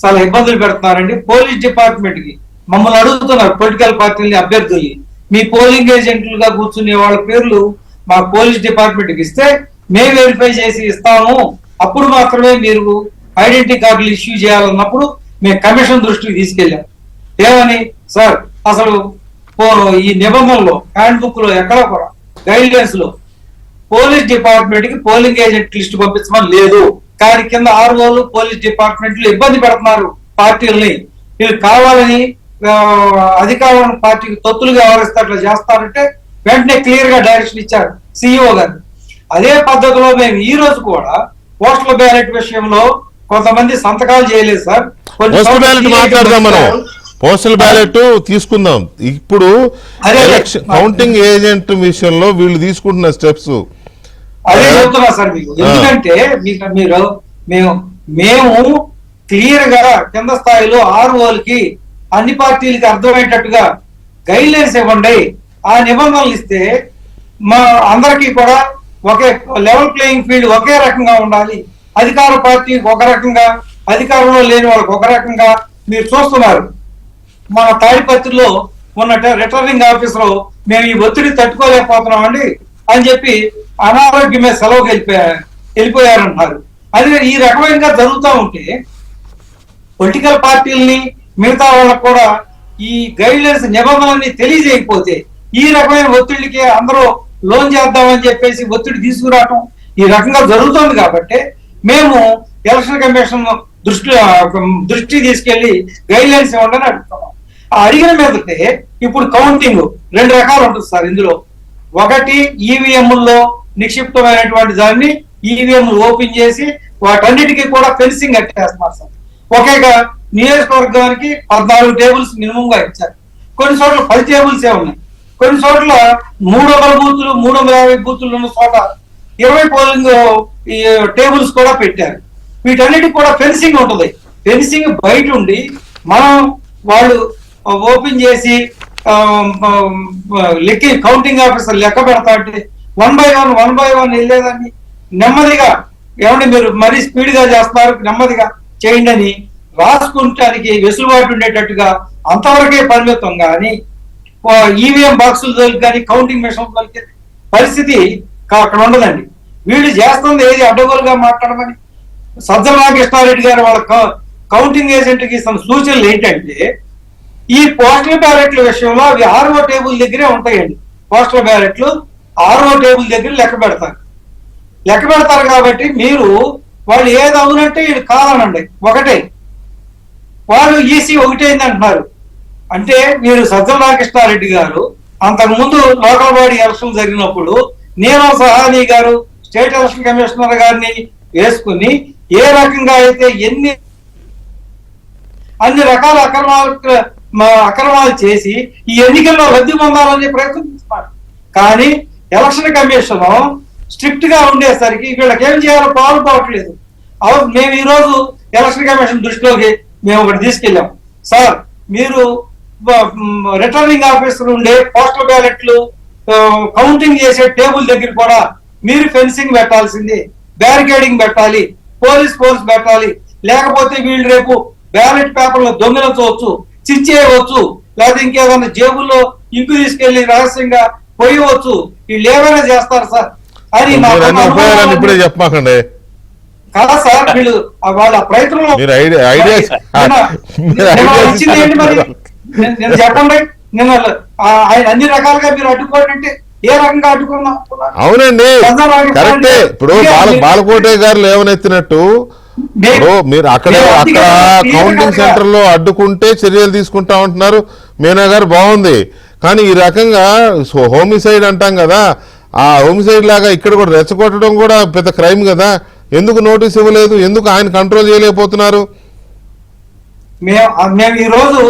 చాలా ఇబ్బందులు పెడుతున్నారండి. పోలీస్ డిపార్ట్మెంట్ కి మమ్మల్ని అడుగుతున్నారు, పొలిటికల్ పార్టీలని, అభ్యర్థుల్ని, మీ పోలింగ్ ఏజెంట్లుగా కూర్చునే వాళ్ళ పేర్లు మా పోలీస్ డిపార్ట్మెంట్ కి ఇస్తే మేము వెరిఫై చేసి ఇస్తాము, అప్పుడు మాత్రమే మీరు ఐడెంటిటీ కార్డులు ఇష్యూ చేయాలన్నప్పుడు మేము కమిషన్ దృష్టికి తీసుకెళ్ళాం. ఏమని సార్, అసలు ఈ నిబంధనలో హ్యాండ్ బుక్ లో ఎక్కడ కూడా గైడ్లైన్స్ లో పోలీస్ డిపార్ట్మెంట్ కి పోలింగ్ ఏజెంట్ లిస్ట్ పంపించమని లేదు, కానీ కింద ఆర్ఓలు పోలీస్ డిపార్ట్మెంట్లు ఇబ్బంది పెడుతున్నారు పార్టీలని, వీళ్ళు కావాలని అధికార పార్టీకి తొత్తులుగా వ్యవహరిస్తే అట్లా చేస్తారంటే వెంటనే క్లియర్ గా డైరెక్షన్ ఇచ్చారు సిఇఓ గారు. అదే పద్ధతిలో మేము ఈ రోజు కూడా పోస్టల్ బ్యాలెట్ విషయంలో కొంతమంది సంతకాలు చేయలేదు సార్. పోస్టల్ బ్యాలెట్ తీసుకుందాం. ఇప్పుడు కౌంటింగ్ ఏజెంట్ విషయంలో వీళ్ళు తీసుకుంటున్న స్టెప్స్ అదే చెప్తున్నా సార్ మీకు. ఎందుకంటే మేము క్లియర్ గా కింద స్థాయిలో ఆర్ఓలకి అన్ని పార్టీలకి అర్థమయ్యేటట్టుగా గైడ్ లైన్స్ ఇవ్వండి. ఆ నిబంధనలు ఇస్తే మా అందరికీ కూడా ఒకే లెవెల్ ప్లేయింగ్ ఫీల్డ్ ఒకే రకంగా ఉండాలి. అధికార పార్టీ ఒక రకంగా, అధికారంలో లేని వాళ్ళకి ఒక రకంగా మీరు చూస్తున్నారు. మన తాడిపత్రిలో ఉన్న రిటర్నింగ్ ఆఫీసర్ మేము ఈ ఒత్తిడి తట్టుకోలేకపోతున్నామండి అని చెప్పి అనారోగ్యమే సెలవుకి వెళ్ళిపోయారంటున్నారు. అది ఈ రకమైన జరుగుతూ ఉంటే పొలిటికల్ పార్టీలని మిగతా వాళ్ళకు కూడా ఈ గైడ్ లైన్స్ నిబంధనల్ని తెలియజేయకపోతే ఈ రకమైన ఒత్తిడికి అందరూ లోన్ చేద్దామని చెప్పేసి ఒత్తిడి తీసుకురావటం ఈ రకంగా జరుగుతుంది. కాబట్టి మేము ఎలక్షన్ కమిషన్ దృష్టి తీసుకెళ్లి గైడ్ లైన్స్ ఇవ్వండి అని అడుగుతున్నాం. ఆ అడిగిన మీదటే ఇప్పుడు కౌంటింగ్ 2 రకాలు ఉంటుంది సార్. ఇందులో ఒకటి ఈవీఎంలో నిక్షిప్తమైనటువంటి దాన్ని ఈవీఎం ఓపెన్ చేసి వాటన్నిటికీ కూడా ఫెన్సింగ్ కట్టేస్తున్నారు సార్. ఒకేగా నియోజకవర్గానికి 14 టేబుల్స్ మినిమం గా ఇచ్చారు. కొన్ని చోట్ల 10 టేబుల్సే ఉన్నాయి. కొన్ని చోట్ల 300 బూతులు 350 బూతులు ఉన్న చోట 20 పోలింగ్ టేబుల్స్ కూడా పెట్టారు. వీటన్నిటికి కూడా ఫెన్సింగ్ ఉంటుంది. ఫెన్సింగ్ బయట ఉండి మనం వాళ్ళు ఓపెన్ చేసి కౌంటింగ్ ఆఫీసర్ లెక్క పెడతా అంటే 1 by 1 వెళ్ళేదాన్ని నెమ్మదిగా ఏమంటే మీరు మరీ స్పీడ్ గా చేస్తున్నారు, నెమ్మదిగా చేయండి అని రాసుకుంటానికి వెసులుబాటు ఉండేటట్టుగా అంతవరకే పరిమితం. కానీ ఈవీఎం బాక్సులు దొరికి కానీ కౌంటింగ్ మిషన్ దొరికే పరిస్థితి అక్కడ ఉండదండి. వీళ్ళు చేస్తుంది ఏది అడ్డగోలుగా మాట్లాడమని సజ్జల రామకృష్ణారెడ్డి గారు వాళ్ళ కౌంటింగ్ ఏజెంట్ కి ఇస్తున్న సూచనలు ఏంటంటే ఈ పోస్టల్ బ్యాలెట్ల విషయంలో అవి 6వ టేబుల్ దగ్గరే ఉంటాయండి. పోస్టల్ బ్యాలెట్లు 6వ టేబుల్ దగ్గర లెక్క పెడతారు కాబట్టి మీరు వాళ్ళు ఏది అవునంటే వీళ్ళు కాదనండి. ఒకటే వాళ్ళు ఈసీ ఒకటైంది అంటున్నారు. అంటే మీరు సజ్జల రామకృష్ణారెడ్డి గారు అంతకు ముందు లోకల్ బాడీ ఎలక్షన్ జరిగినప్పుడు నీలం సహాని గారు స్టేట్ ఎలక్షన్ కమిషనర్ గారిని వేసుకుని ఏ రకంగా అయితే అన్ని రకాల అక్రమాలు చేసి ఈ ఎన్నికల్లో రద్దు పొందాలని ప్రయత్నిస్తున్నారు. కానీ ఎలక్షన్ కమిషన్ స్ట్రిక్ట్ గా ఉండేసరికి వీళ్ళకి ఏం చేయాలో పాల్పోవట్లేదు. మేము ఈ రోజు ఎలక్షన్ కమిషన్ దృష్టిలోకి మేము ఒకటి తీసుకెళ్ళాం. సార్ మీరు రిటర్నింగ్ ఆఫీసర్ ఉండే పోస్టల్ బ్యాలెట్లు కౌంటింగ్ చేసే టేబుల్ దగ్గర కూడా మీరు ఫెన్సింగ్ పెట్టాల్సింది, బ్యారికేడింగ్ పెట్టాలి, పోలీస్ ఫోర్స్ పెట్టాలి. లేకపోతే వీళ్ళు రేపు బ్యాలెట్ పేపర్లో దొంగిలించవచ్చు, చిచ్చేయవచ్చు, లేకపోతే ఇంకేదైనా జేబుల్లో ఇంకు తీసుకెళ్లి రహస్యంగా పోయవచ్చు. వీళ్ళు ఏమైనా చేస్తారు సార్ అని ఇప్పుడే చెప్పమాకండి కదా సార్. వీళ్ళు వాళ్ళ ప్రయత్నంలో ఇచ్చింది ఏంటి మరి నేను చెప్పండి. నేను ఆయన అన్ని రకాలుగా మీరు అడ్డుకోండి అంటే ఏ రకంగా అడ్డుకున్నా? అవునండి కరెక్టే. ఇప్పుడు బాలకోటే గారు లేవనెత్తినట్టు మీరు అక్కడ కౌంటింగ్ సెంటర్ లో అడ్డుకుంటే చర్యలు తీసుకుంటా ఉంటున్నారు. మీనా గారు బాగుంది. కానీ ఈ రకంగా హోమిసైడ్ అంటాం కదా, ఆ హోమిసైడ్ లాగా ఇక్కడ కూడా రెచ్చగొట్టడం కూడా పెద్ద క్రైమ్ కదా. ఎందుకు నోటీస్ ఇవ్వలేదు? ఎందుకు ఆయన కంట్రోల్ చేయలేకపోతున్నారు? మేము ఈ రోజు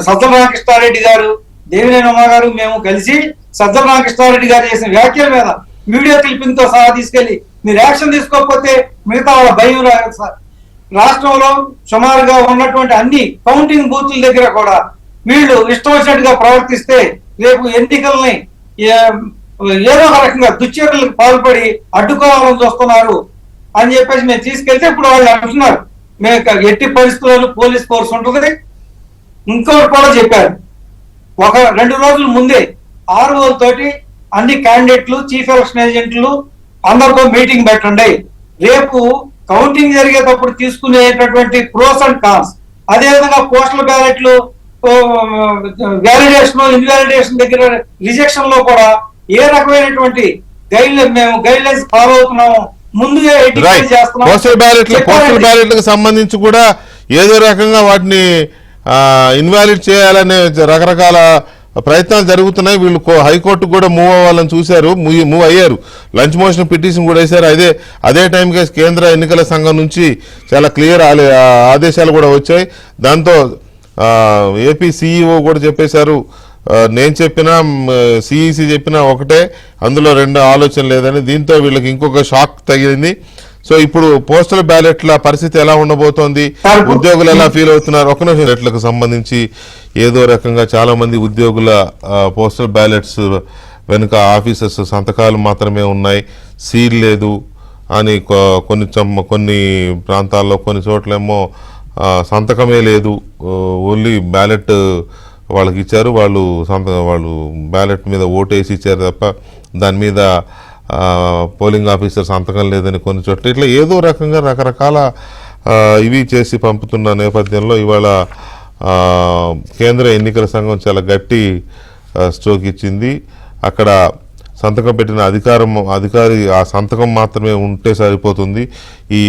సజ్జల రామకృష్ణారెడ్డి గారు, దేవినేని ఉమా గారు మేము కలిసి సజ్జల రామకృష్ణారెడ్డి గారు చేసిన వ్యాఖ్యల మీద వీడియో క్లిప్పింగ్ తో సహా తీసుకెళ్లి మీరు యాక్షన్ తీసుకోకపోతే మిగతా వాళ్ళ భయం రాదు సార్. రాష్ట్రంలో సుమారుగా ఉన్నటువంటి అన్ని కౌంటింగ్ బూత్ల దగ్గర కూడా వీళ్ళు ఇష్టం వచ్చినట్టుగా ప్రవర్తిస్తే రేపు ఎన్నికల్ని ఏదో ఒక రకంగా దుశ్చర్యలకు పాల్పడి అడ్డుకోవాలని చూస్తున్నారు అని చెప్పేసి మేము తీసుకెళ్తే ఇప్పుడు వాళ్ళు అంటున్నారు మేము ఎట్టి పరిస్థితుల్లో పోలీస్ ఫోర్స్ ఉంటుంది. ఇంకొకటి కూడా చెప్పారు, 2 రోజుల ముందే ఆర్ఓలతోటి అన్ని క్యాండిడేట్లు, చీఫ్ ఎలక్షన్ ఏజెంట్లు అందరితో మీటింగ్ పెట్టండి. రేపు కౌంటింగ్ జరిగేటప్పుడు తీసుకునేటటువంటి ప్రోస్ అండ్ కాన్స్, అదేవిధంగా పోస్టల్ బ్యాలెట్లు వ్యాలిడేషన్, ఇన్వాలిడేషన్ దగ్గర రిజెక్షన్ లో కూడా ఏ రకమైనటువంటి మేము గైడ్ లైన్స్ ఫాలో అవుతున్నాము, ముందుగా పోస్టల్ బ్యాలెట్లకు సంబంధించి కూడా ఏదో రకంగా వాటిని ఇన్వాలిడ్ చేయాలనే రకరకాల ప్రయత్నాలు జరుగుతున్నాయి. వీళ్ళు హైకోర్టు కూడా మూవ్ అవ్వాలని చూశారు, మూవ్ అయ్యారు. లంచ్ మోషన్ పిటిషన్ కూడా వేశారు. అదే టైంకే కేంద్ర ఎన్నికల సంఘం నుంచి చాలా క్లియర్ ఆదేశాలు కూడా వచ్చాయి. దాంతో ఏపీ సిఇఓ కూడా చెప్పేశారు, నేను చెప్పినా సిఈసి చెప్పినా ఒకటే, అందులో 2 ఆలోచన లేదని. దీంతో వీళ్ళకి ఇంకొక షాక్ తగిలింది. సో ఇప్పుడు పోస్టల్ బ్యాలెట్ల పరిస్థితి ఎలా ఉండబోతోంది, ఉద్యోగులు ఎలా ఫీల్ అవుతున్నారు? ఒక నిమిషం. బ్యాలెట్లకు సంబంధించి ఏదో రకంగా చాలా మంది ఉద్యోగుల పోస్టల్ బ్యాలెట్స్ వెనుక ఆఫీసర్స్ సంతకాలు మాత్రమే ఉన్నాయి, సీల్ లేదు అని కొన్ని ప్రాంతాల్లో కొన్ని చోట్లేమో సంతకమే లేదు, ఓన్లీ బ్యాలెట్ వాళ్ళకి ఇచ్చారు, వాళ్ళు బ్యాలెట్ మీద ఓటేసి ఇచ్చారు తప్ప దాని మీద పోలింగ్ ఆఫీసర్ సంతకం లేదని కొన్ని చోట్ల ఇట్లా ఏదో రకంగా రకరకాల ఇవి చేసి పంపుతున్న నేపథ్యంలో ఇవాళ కేంద్ర ఎన్నికల సంఘం చాలా గట్టి స్ట్రోక్ ఇచ్చింది. అక్కడ సంతకం పెట్టిన అధికారి ఆ సంతకం మాత్రమే ఉంటే సరిపోతుంది, ఈ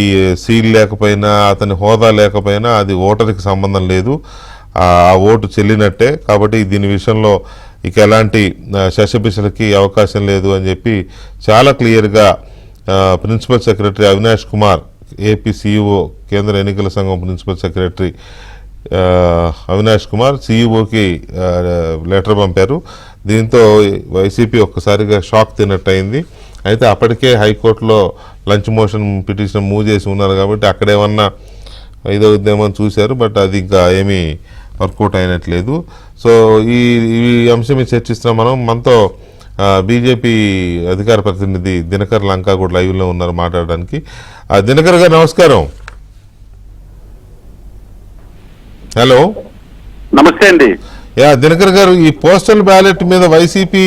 సీల్ లేకపోయినా అతని హోదా లేకపోయినా అది ఓటర్కి సంబంధం లేదు, ఆ ఓటు చెల్లినట్టే. కాబట్టి దీని విషయంలో ఇక ఎలాంటి శశపిశలకి అవకాశం లేదు అని చెప్పి చాలా క్లియర్గా principal secretary Avinash Kumar, AP CEO కేంద్ర ఎన్నికల సంఘం ప్రిన్సిపల్ సెక్రటరీ అవినాష్ కుమార్ సిఇఓకి లెటర్ పంపారు. దీంతో వైసీపీ ఒక్కసారిగా షాక్ తిన్నట్టయింది. అయితే అప్పటికే హైకోర్టులో లంచ్ మోషన్ పిటిషన్ మూవ్ చేసి ఉన్నారు కాబట్టి అక్కడేమన్నా ఐదో ఉద్యమం చూశారు, బట్ అది ఇంకా ఏమీ వర్కౌట్ అయినట్లేదు. సో ఈ అంశం మీద చర్చిస్తున్నాం. మనతో బీజేపీ అధికార ప్రతినిధి దినకర్ లంకా కూడా లైవ్లో ఉన్నారు మాట్లాడడానికి. దినకర్ గారు నమస్కారం. హలో, నమస్తే అండి. దినకర్ గారు, ఈ పోస్టల్ బ్యాలెట్ మీద వైసీపీ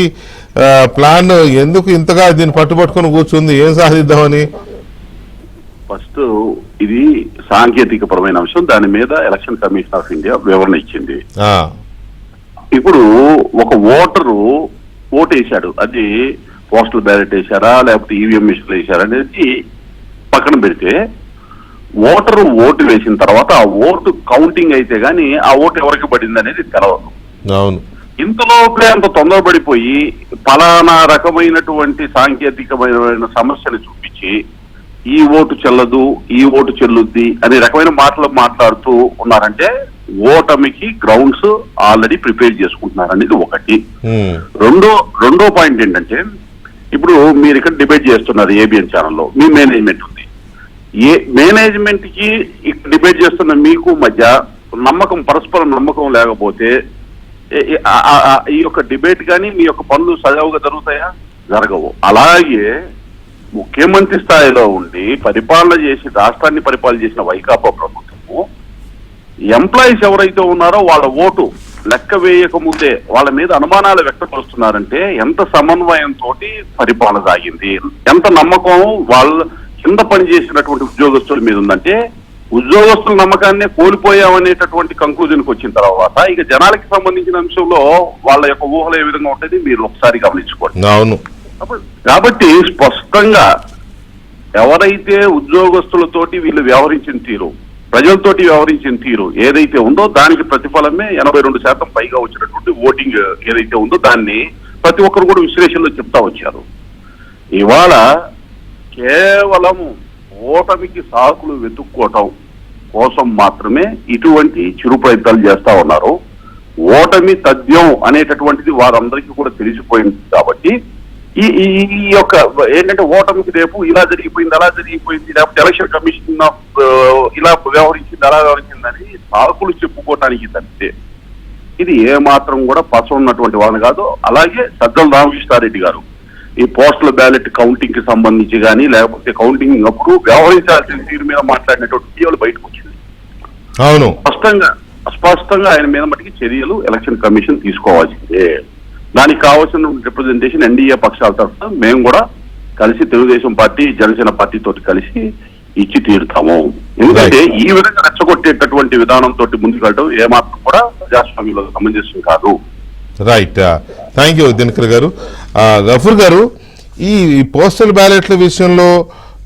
ప్లాన్ ఎందుకు ఇంతగా దీన్ని పట్టుబట్టుకొని కూర్చుంది, ఏం సాధిద్దామని? ఫస్ట్ ఇది సాంకేతిక పరమైన అంశం, దాని మీద ఎలక్షన్ కమిషన్ ఆఫ్ ఇండియా వివరణ ఇచ్చింది. ఇప్పుడు ఒక ఓటరు ఓటు వేశాడు, అది పోస్టల్ బ్యాలెట్ వేశారా లేకపోతే ఈవీఎం మిషన్లు వేశారా అనేది పక్కన పెడితే, ఓటరు ఓటు వేసిన తర్వాత ఆ ఓటు కౌంటింగ్ అయితే గానీ ఆ ఓటు ఎవరికి పడింది అనేది తెలవదు. అవును, ఇంతలోపే అంత తొందరపడిపోయి పలానా రకమైనటువంటి సాంకేతికమైన సమస్యలు చూపించి ఈ ఓటు చెల్లదు, ఈ ఓటు చెల్లుద్ది అనే రకమైన మాటలు మాట్లాడుతూ ఉన్నారంటే ఓటమికి గ్రౌండ్స్ ఆల్రెడీ ప్రిపేర్ చేసుకుంటున్నారు అనేది ఒకటి. రెండో పాయింట్ ఏంటంటే, ఇప్పుడు మీరు ఇక్కడ డిబేట్ చేస్తున్నారు ఏబిఎన్ ఛానల్లో, మీ మేనేజ్మెంట్ ఉంది, ఏ మేనేజ్మెంట్ కి ఇక్కడ డిబేట్ చేస్తున్న మీకు మధ్య పరస్పర నమ్మకం లేకపోతే ఈ యొక్క డిబేట్ కానీ మీ యొక్క పనులు సజావుగా జరుగుతాయా? జరగవు. అలాగే ముఖ్యమంత్రి స్థాయిలో ఉండి పరిపాలన చేసి రాష్ట్రాన్ని పరిపాలన చేసిన వైకాపా ప్రభుత్వము ఎంప్లాయీస్ ఎవరైతే ఉన్నారో వాళ్ళ ఓటు లెక్క వేయక ముందే వాళ్ళ మీద అనుమానాలు వ్యక్తపరుస్తున్నారంటే ఎంత సమన్వయంతో పరిపాలన సాగింది, ఎంత నమ్మకం వాళ్ళ కింద పనిచేసినటువంటి ఉద్యోగస్తుల మీద ఉందంటే, ఉద్యోగస్తుల నమ్మకాన్నే కోల్పోయామనేటటువంటి కంక్లూజన్కి వచ్చిన తర్వాత ఇక జనాలకి సంబంధించిన అంశంలో వాళ్ళ యొక్క ఊహలు ఏ విధంగా ఉంటుంది మీరు ఒకసారి గమనించుకోండి. అవును. కాబట్టి స్పష్టంగా ఎవరైతే ఉద్యోగస్తులతోటి వీళ్ళు వ్యవహరించిన తీరు, ప్రజలతోటి వ్యవహరించిన తీరు ఏదైతే ఉందో దానికి ప్రతిఫలమే 82% పైగా వచ్చినటువంటి ఓటింగ్ ఏదైతే ఉందో దాన్ని ప్రతి ఒక్కరు కూడా విశ్లేషణలో చెప్తా వచ్చారు. ఇవాళ కేవలం ఓటమికి సాకులు వెతుక్కోవటం కోసం మాత్రమే ఇటువంటి చిరు ప్రయత్నాలు చేస్తా ఉన్నారు. ఓటమి తథ్యం అనేటటువంటిది వారందరికీ కూడా తెలిసిపోయింది కాబట్టి ఈ యొక్క ఏంటంటే ఓటమికి రేపు ఇలా జరిగిపోయింది అలా జరిగిపోయింది లేకపోతే ఎలక్షన్ కమిషన్ ఇలా వ్యవహరించింది అలా వ్యవహరించిందని సాకులు చెప్పుకోవటానికి తప్పితే ఇది ఏ మాత్రం కూడా పస ఉన్నటువంటి వాళ్ళు కాదు. అలాగే సజ్జల రామకృష్ణారెడ్డి గారు ఈ పోస్టల్ బ్యాలెట్ కౌంటింగ్ కి సంబంధించి కానీ లేకపోతే కౌంటింగ్ అప్పుడు వ్యవహరించాల్సిన తీరు మీద మాట్లాడినటువంటి వీడియోలు బయటకు వచ్చింది. అవును, స్పష్టంగా ఆయన మీద మటుకి చర్యలు ఎలక్షన్ కమిషన్ తీసుకోవాల్సిందే. దానికి కావాల్సిన రిప్రజెంటేషన్ ఎన్డీఏ పక్షాల తరఫున మేము కూడా కలిసి తెలుగుదేశం పార్టీ జనసేన పార్టీతో కలిసి ఇచ్చి తీరుతాము. ఎందుకంటే ఈ విధంగా రెచ్చగొట్టేటటువంటి విధానంతో ముందుకు వెళ్ళడం ఏమాత్రం కూడా ప్రజాస్వామ్యంలో సమంజసం కాదు. రైట్, థ్యాంక్ యూ దినకర్ గారు. గఫూర్ గారు, ఈ పోస్టల్ బ్యాలెట్ల విషయంలో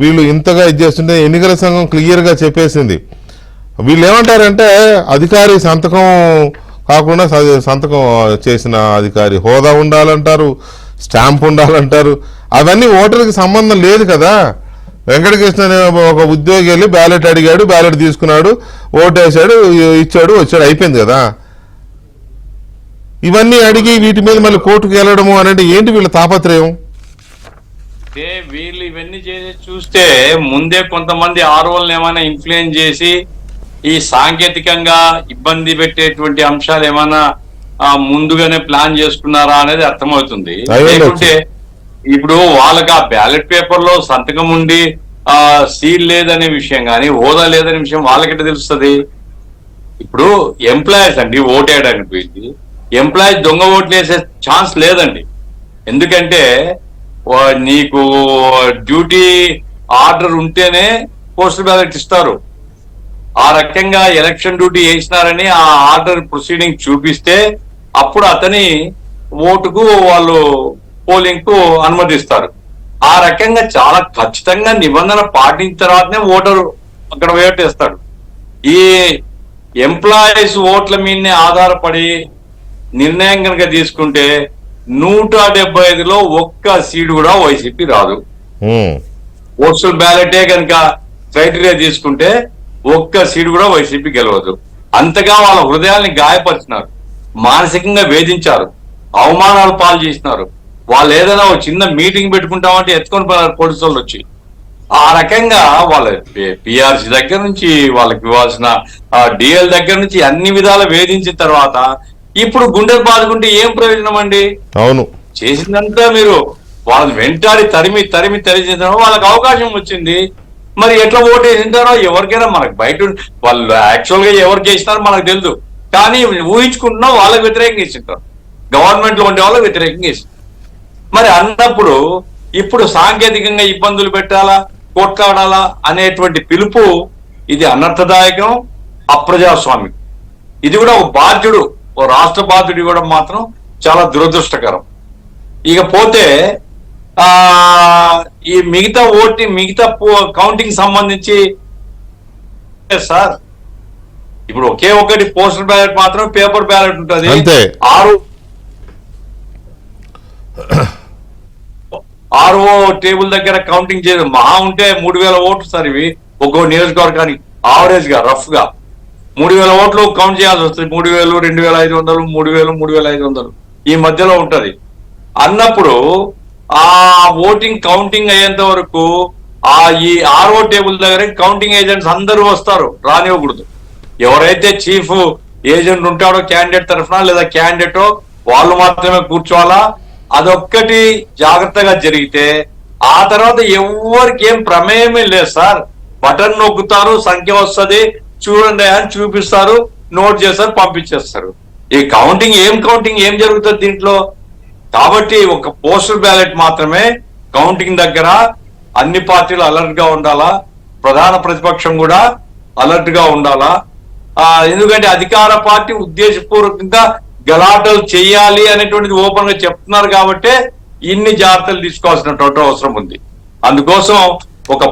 వీళ్ళు ఇంతగా ఇది చేస్తుంటే ఎన్నికల సంఘం క్లియర్గా చెప్పేసింది. వీళ్ళు ఏమంటారంటే అధికారి సంతకం కాకుండా సంతకం చేసిన అధికారి హోదా ఉండాలంటారు, స్టాంప్ ఉండాలంటారు. అవన్నీ ఓటర్కి సంబంధం లేదు కదా. వెంకటకృష్ణ అనే ఒక ఉద్యోగి వెళ్ళి బ్యాలెట్ అడిగాడు, బ్యాలెట్ తీసుకున్నాడు, ఓటు వేసాడు, ఇచ్చాడు, వచ్చాడు, అయిపోయింది కదా. ఇవన్నీ అడిగి వీటి మీద మళ్ళీ కోర్టుకు వెళ్ళడము అనేది ఏంటి వీళ్ళ తాపత్రయం? వీళ్ళు ఇవన్నీ చేసి చూస్తే ముందే కొంతమంది ఆర్ఓలను ఏమైనా ఇన్ఫ్లుయెన్స్ చేసి ఈ సాంకేతికంగా ఇబ్బంది పెట్టేటువంటి అంశాలు ఏమైనా ముందుగానే ప్లాన్ చేసుకున్నారా అనేది అర్థమవుతుంది. అయ్యో, లేకుంటే ఇప్పుడు వాళ్ళకి ఆ బ్యాలెట్ పేపర్ లో సంతకం ఉండి సీల్ లేదనే విషయం కానీ హోదా లేదనే విషయం వాళ్ళకిట తెలుస్తుంది. ఇప్పుడు ఎంప్లాయీస్ అండి ఓటు వేయడానికి పోయింది, ఎంప్లాయీస్ దొంగ ఓట్లు వేసే ఛాన్స్ లేదండి. ఎందుకంటే నీకు డ్యూటీ ఆర్డర్ ఉంటేనే పోస్టల్ బ్యాలెట్ ఇస్తారు. ఆ రకంగా ఎలక్షన్ డ్యూటీ వేసినారని ఆ ఆర్డర్ ప్రొసీడింగ్ చూపిస్తే అప్పుడు అతని ఓటుకు వాళ్ళు పోలింగ్ కు అనుమతిస్తారు. ఆ రకంగా చాలా ఖచ్చితంగా నిబంధన పాటించిన తర్వాతనే ఓటరు అక్కడ ఓటేస్తాడు. ఈ ఎంప్లాయీస్ ఓట్ల మీదనే ఆధారపడి నిర్ణయం కనుక తీసుకుంటే 175లో ఒక్క సీటు కూడా వైసీపీ రాదు. పోస్టల్ బ్యాలెటే కనుక క్రైటీరియా తీసుకుంటే ఒక్క సీటు కూడా వైసీపీ గెలవదు. అంతగా వాళ్ళ హృదయాల్ని గాయపరిచినారు, మానసికంగా వేధించారు, అవమానాలు పాలు చేసినారు. వాళ్ళు ఏదైనా ఒక చిన్న మీటింగ్ పెట్టుకుంటామంటే ఎత్తుకొని పోయినారు పోలీసు వాళ్ళు వచ్చి. ఆ రకంగా వాళ్ళ పిఆర్సీ దగ్గర నుంచి వాళ్ళకి ఇవ్వాల్సిన డిఎల్ దగ్గర నుంచి అన్ని విధాలు వేధించిన తర్వాత ఇప్పుడు గుండెలు బాదుకుంటే ఏం ప్రయోజనం అండి? అవును, చేసిందంతా మీరు వాళ్ళని వెంటాడి తరిమి తరిచిన వాళ్ళకి అవకాశం వచ్చింది. మరి ఎట్లా ఓటు వేసింటారో ఎవరికైనా మనకు బయట వాళ్ళు యాక్చువల్ గా ఎవరికి వేసినారో మనకు తెలుసు, కానీ ఊహించుకుంటున్నాం వాళ్ళకి వ్యతిరేకంగా వేసింటారు, గవర్నమెంట్ లో ఉండే వాళ్ళకి వ్యతిరేకంగా వేసింటారు. మరి అన్నప్పుడు ఇప్పుడు సాంకేతికంగా ఇబ్బందులు పెట్టాలా, కొట్లాడాలా అనేటువంటి పిలుపు ఇది అనర్థదాయకం, అప్రజాస్వామికం. ఇది కూడా ఒక బాధ్యుడు, ఓ రాష్ట్ర బాధ్యుడు కూడా మాత్రం చాలా దురదృష్టకరం. ఇకపోతే ఈ మిగతా కౌంటింగ్ సంబంధించి సార్ ఇప్పుడు ఒకే ఒకటి పోస్టల్ బ్యాలెట్ మాత్రం పేపర్ బ్యాలెట్ ఉంటుంది. 6 టేబుల్ దగ్గర కౌంటింగ్ చేయడం మహా ఉంటే 3000 ఓట్లు సార్. ఇవి ఒక్కో నియోజకవర్గానికి ఆవరేజ్ గా రఫ్ గా 3000 ఓట్లు కౌంట్ చేయాల్సి వస్తుంది. 3000, 2500, 3000, 3500 ఈ మధ్యలో ఉంటది. అన్నప్పుడు ఆ ఓటింగ్ కౌంటింగ్ అయ్యేంత వరకు ఈ 6వ టేబుల్ దగ్గర కౌంటింగ్ ఏజెంట్స్ అందరూ వస్తారు, రానివ్వకూడదు. ఎవరైతే చీఫ్ ఏజెంట్ ఉంటాడో క్యాండిడేట్ తరఫున లేదా క్యాండిడేట్ వాళ్ళు మాత్రమే కూర్చోవాలా. అదొక్కటి జాగ్రత్తగా జరిగితే ఆ తర్వాత ఎవరికి ఏం ప్రమేయమే లేదు సార్. బటన్ నొక్కుతారు, సంఖ్య వస్తుంది, చూడండి అని చూపిస్తారు, నోట్ చేస్తారు, పంపించేస్తారు. ఈ కౌంటింగ్ ఏం జరుగుతుంది దీంట్లో? కాబట్టి ఒక పోస్టల్ బ్యాలెట్ మాత్రమే కౌంటింగ్ దగ్గర అన్ని పార్టీలు అలర్ట్ గా ఉండాలా, ప్రధాన ప్రతిపక్షం కూడా అలర్ట్ గా ఉండాలా. ఎందుకంటే అధికార పార్టీ ఉద్దేశపూర్వకంగా గలాటలు చేయాలి అనేటువంటిది ఓపెన్ గా చెప్తున్నారు కాబట్టి ఇన్ని జాగ్రత్తలు తీసుకోవాల్సినటువంటి అవసరం ఉంది. అందుకోసం ఒక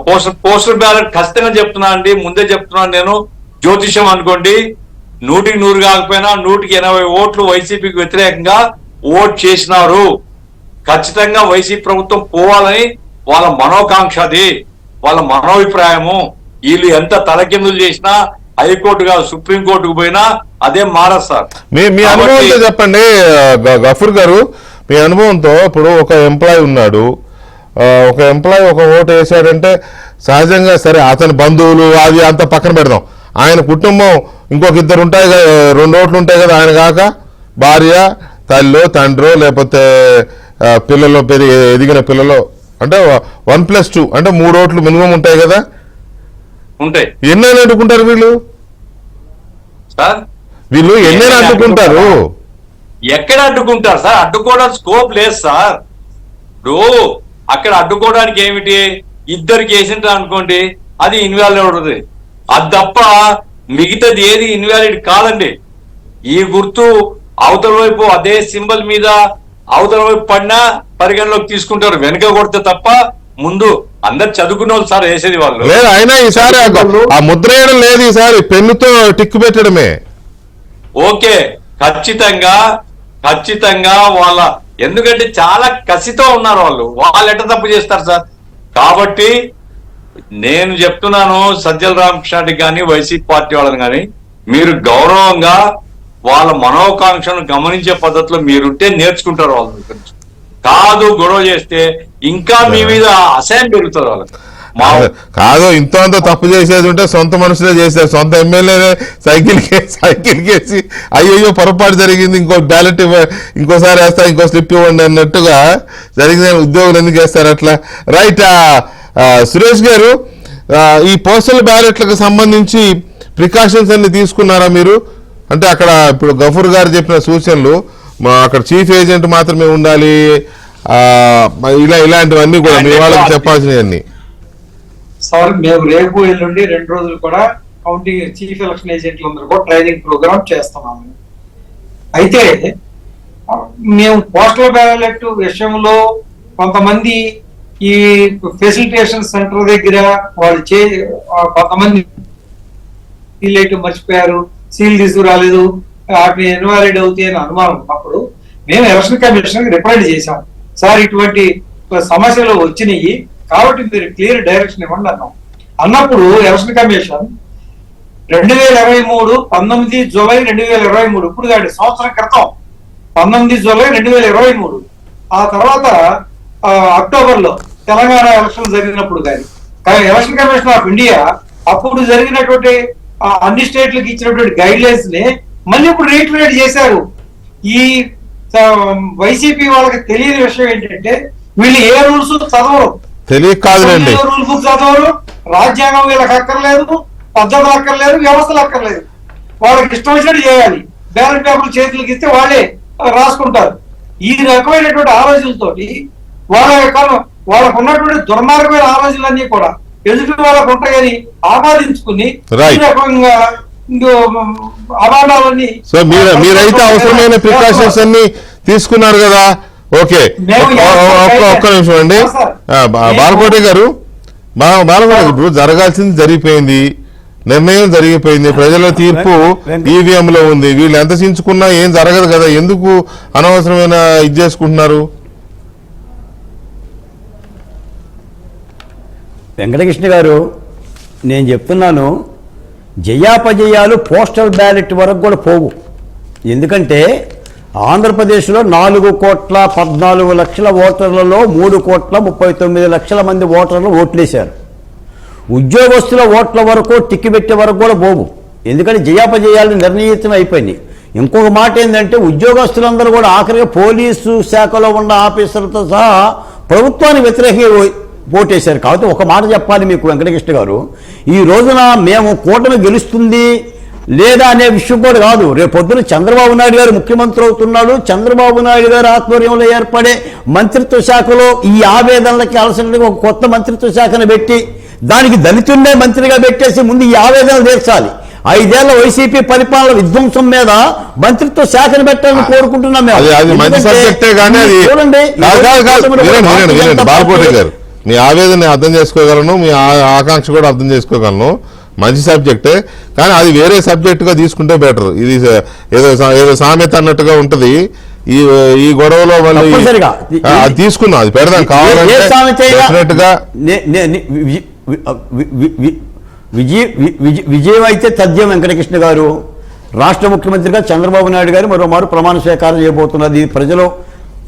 పోస్టల్ బ్యాలెట్ ఖచ్చితంగా చెప్తున్నా అండి, ముందే చెప్తున్నాను నేను. జ్యోతిషం అనుకోండి, 100కి 100 కాకపోయినా 180 ఓట్లు వైసీపీకి వ్యతిరేకంగా ఓట్ చేసినారు. ఖచ్చితంగా వైసీపీ ప్రభుత్వం పోవాలని వాళ్ళ మనోకాంక్ష, అది వాళ్ళ మనోభిప్రాయము. వీళ్ళు ఎంత తలకిందులు చేసినా హైకోర్టు కాదు సుప్రీంకోర్టుకు పోయినా అదే మారదు సార్. మీ అనుభవంతో చెప్పండి గఫూర్ గారు, మీ అనుభవంతో. ఇప్పుడు ఒక ఎంప్లాయీ ఉన్నాడు, ఒక ఎంప్లాయీ ఒక ఓటు వేసాడంటే సహజంగా సరే అతని బంధువులు అది అంతా పక్కన పెడదాం, ఆయన కుటుంబం ఇంకొక 2 ఉంటాయి కదా, 2 ఓట్లు ఉంటాయి కదా, ఆయన కాక భార్య, తల్లి, తండ్రో, లేకపోతే పిల్లలు, ఎదిగిన పిల్లలు, అంటే 1+2 అంటే 3 ఓట్లు మినిమం ఉంటాయి కదా. ఉంటాయి. ఎన్నైనా అడ్డుకుంటారు వీళ్ళు ఎన్నైనా అడ్డుకుంటారు. ఎక్కడ అడ్డుకుంటారు సార్? అడ్డుకోవడానికి స్కోప్ లేదు సార్. ఇప్పుడు అక్కడ అడ్డుకోవడానికి ఏమిటి, ఇద్దరికి వేసింటారు అనుకోండి, అది ఇన్వాలిడ్ అవుతుంది. అది తప్ప మిగతాది ఏది ఇన్వాలిడ్ కాదండి. ఈ గుర్తు అవతల వైపు అదే సింబల్ మీద అవతల వైపు పడినా పరిగణలోకి తీసుకుంటారు, వెనక కొడితే తప్ప. ముందు అందరు చదువుకున్న వాళ్ళు సార్ వేసేది వాళ్ళు లేదు. అయినా ఈసారి ఆ ముద్ర వేయడం లేదు, ఈసారి పెన్నుతో టిక్కు పెట్టడమే. ఓకే, ఖచ్చితంగా వాళ్ళ, ఎందుకంటే చాలా కసితో ఉన్నారు వాళ్ళు ఎట్లా తప్పు చేస్తారు సార్. కాబట్టి నేను చెప్తున్నాను సజ్జల రామకృష్ణారెడ్డి కానీ వైసీపీ పార్టీ వాళ్ళని కానీ, మీరు గౌరవంగా వాళ్ళ మనోకాంక్షను గమనించే పద్ధతిలో మీరుంటే నేర్చుకుంటారు వాళ్ళ గురించి. కాదు గొడవ చేస్తే ఇంకా మీ మీద అసహ్యం పెరుగుతుంది వాళ్ళకి. మా కాదు ఇంతో అంత తప్పు చేసేది ఉంటే సొంత మనుషులే చేశారు, సొంత ఎమ్మెల్యేనే సైకిల్ కేసి అయ్యో పొరపాటు జరిగింది, ఇంకో బ్యాలెట్ ఇంకోసారి వేస్తా, ఇంకో స్లిప్ ఇవ్వండి అన్నట్టుగా జరిగిన ఉద్యోగులు ఎందుకు వేస్తారు అట్లా? రైట్. సురేష్ గారు, ఈ పోస్టల్ బ్యాలెట్లకు సంబంధించి ప్రికాషన్స్ అన్ని తీసుకున్నారా మీరు? అంటే అక్కడ ఇప్పుడు గఫూర్ గారు చెప్పిన సూచనలు, అక్కడ చీఫ్ ఏజెంట్ మాత్రమే ఉండాలి, ఇలాంటివన్నీ కూడా మీ వాళ్ళకి చెప్పాల్సినవన్నీ. సార్ మేము రేపు ఎల్లుండి 2 రోజులు కూడా కౌంటింగ్ చీఫ్ ఎలక్షన్ ఏజెంట్లందరూ కూడా ట్రైనింగ్ ప్రోగ్రామ్ చేస్తున్నాము. అయితే మేము పోస్టల్ బ్యాలెట్ విషయంలో కొంతమంది ఈ ఫెసిలిటేషన్ సెంటర్ దగ్గర వాళ్ళు కొంతమంది సీల్ ఐటమ్ మర్చిపోయారు, సీల్ తీసుకురాలేదు, వాటిని ఇన్వాలిడ్ అవుతాయి అని అనుమానం ఉన్నప్పుడు మేము ఎలక్షన్ కమిషన్ రిప్రజెంట్ చేశాం. సార్ ఇటువంటి సమస్యలు వచ్చినాయి కాబట్టి మీరు క్లియర్ డైరెక్షన్ ఇవ్వండి అన్నప్పుడు ఎలక్షన్ కమిషన్ 2023 19 జూలై 2023 ఇప్పుడు కాదు సంవత్సరం క్రితం 19 జూలై 2023 ఆ తర్వాత అక్టోబర్ లో తెలంగాణ ఎలక్షన్ జరిగినప్పుడు కానీ ఎలక్షన్ కమిషన్ ఆఫ్ ఇండియా అప్పుడు జరిగినటువంటి అన్ని స్టేట్లకు ఇచ్చినటువంటి గైడ్ లైన్స్ ని మళ్ళీ ఇప్పుడు రీట్రేట్ చేశారు. ఈ వైసీపీ వాళ్ళకి తెలియని విషయం ఏంటంటే వీళ్ళు ఏ రూల్స్ చదవరు, తెలియక కాదులేండి, రూల్ బుక్ చదవరు, రాజ్యాంగం వీళ్ళకి అక్కర్లేదు, పద్ధతులు అక్కర్లేదు, వ్యవస్థలు అక్కర్లేదు, వాళ్ళకి ఇష్టం వచ్చినట్టు చేయాలి. బ్యాలెట్ పేపర్లు చేతులకు ఇస్తే వాళ్ళే రాసుకుంటారు. ఈ రకమైనటువంటి ఆలోచనలతోటి వాళ్ళకు ఉన్నటువంటి దుర్మార్గమైన ఆలోచనలన్నీ కూడా ఎదుటి వాళ్ళకు ఉంటాయని ఆపాదించుకుని ఈ రకంగా అవార్డాలన్నీ. సో మీరైతే అవసరమైన ప్రికాషన్స్ అన్ని తీసుకున్నారు కదా? ఓకే, ఒక్క నిమిషం అండి బాలకోటి గారు. ఇప్పుడు జరగాల్సింది జరిగిపోయింది, నిర్ణయం జరిగిపోయింది, ప్రజల తీర్పు ఈవీఎం లో ఉంది, వీళ్ళు ఎంత చించుకున్నా ఏం జరగదు కదా, ఎందుకు అనవసరమైన ఇది చేసుకుంటున్నారు? వెంకటకృష్ణ గారు, నేను చెప్తున్నాను, జయాపజయాలు పోస్టల్ బ్యాలెట్ వరకు కూడా పోవు. ఎందుకంటే ఆంధ్రప్రదేశ్లో 4,14,00,000 ఓటర్లలో 3,39,00,000 మంది ఓటర్లు ఓట్లేశారు. ఉద్యోగస్తుల ఓట్ల వరకు టిక్కి పెట్టే వరకు కూడా పోవు, ఎందుకంటే జయాపజయాలు నిర్ణయితం అయిపోయినాయి. ఇంకొక మాట ఏంటంటే ఉద్యోగస్తులందరూ కూడా ఆఖరిగా పోలీసు శాఖలో ఉన్న ఆఫీసర్లతో సహా ప్రభుత్వానికి వ్యతిరేకంగా ఓటేశారు. కాబట్టి ఒక మాట చెప్పాలి మీకు వెంకటకృష్ణ గారు, ఈ రోజున మేము కూటమి గెలుస్తుంది లేదా అనే విషయం కూడా కాదు. రేపు పొద్దున చంద్రబాబు నాయుడు గారు ముఖ్యమంత్రి అవుతున్నాడు, చంద్రబాబు నాయుడు గారు ఆధ్వర్యంలో ఏర్పడే మంత్రిత్వ శాఖలో ఈ ఆవేదనలకి అలసినట్టుగా ఒక కొత్త మంత్రిత్వ శాఖను పెట్టి దానికి దళితున్నే మంత్రిగా పెట్టేసి ముందు ఈ ఆవేదనలు తీర్చాలి. 5 ఏళ్ల వైసీపీ పరిపాలన విధ్వంసం మీద మంత్రిత్వ శాఖను పెట్టాలని కోరుకుంటున్నాం మేము. బాలకోటి గారు, మీ ఆవేదన అర్థం చేసుకోగలను, మీ ఆకాంక్ష కూడా అర్థం చేసుకోగలను, మంచి సబ్జెక్టే, కానీ అది వేరే సబ్జెక్ట్ గా తీసుకుంటే బెటర్. ఇది ఏదో సామెత అన్నట్టుగా ఉంటది. ఈ గొడవలో అది తీసుకున్నాం, అది పెడదాం కావాలంటే. విజయం అయితే తథ్యం వెంకటకృష్ణ గారు. రాష్ట్ర ముఖ్యమంత్రిగా చంద్రబాబు నాయుడు గారు మరోమారు ప్రమాణ స్వీకారం చేయబోతున్నది. ప్రజలు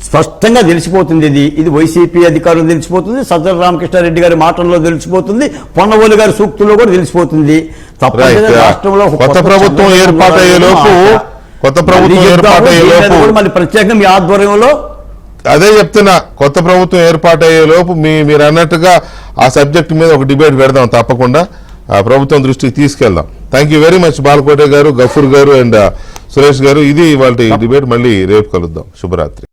స్పష్టంగా తెలిసిపోతుంది. ఇది వైసీపీ అధికారులు తెలిసిపోతుంది, సజ్జల రామకృష్ణారెడ్డి గారి మాటల్లో తెలిసిపోతుంది, పొన్నవోలు గారి సూక్తుల్లో కూడా తెలిసిపోతుంది. తప్పనిసరిగా రాష్ట్రంలో కొత్త ప్రభుత్వం ఏర్పాటయ్యేలోపు మళ్ళీ ప్రత్యేకంగా మీ ఆధ్వర్యంలో అదే చెప్తున్నా, కొత్త ప్రభుత్వం ఏర్పాటయ్యేలోపు మీరు అన్నట్టుగా ఆ సబ్జెక్ట్ మీద ఒక డిబేట్ పెడదాం, తప్పకుండా ప్రభుత్వం దృష్టికి తీసుకెళ్దాం. థ్యాంక్ యూ వెరీ మచ్ బాలకోటే గారు, గఫూర్ గారు అండ్ సురేష్ గారు. ఇది వాళ్ళ డిబేట్. మళ్ళీ రేపు కలుద్దాం. శుభరాత్రి.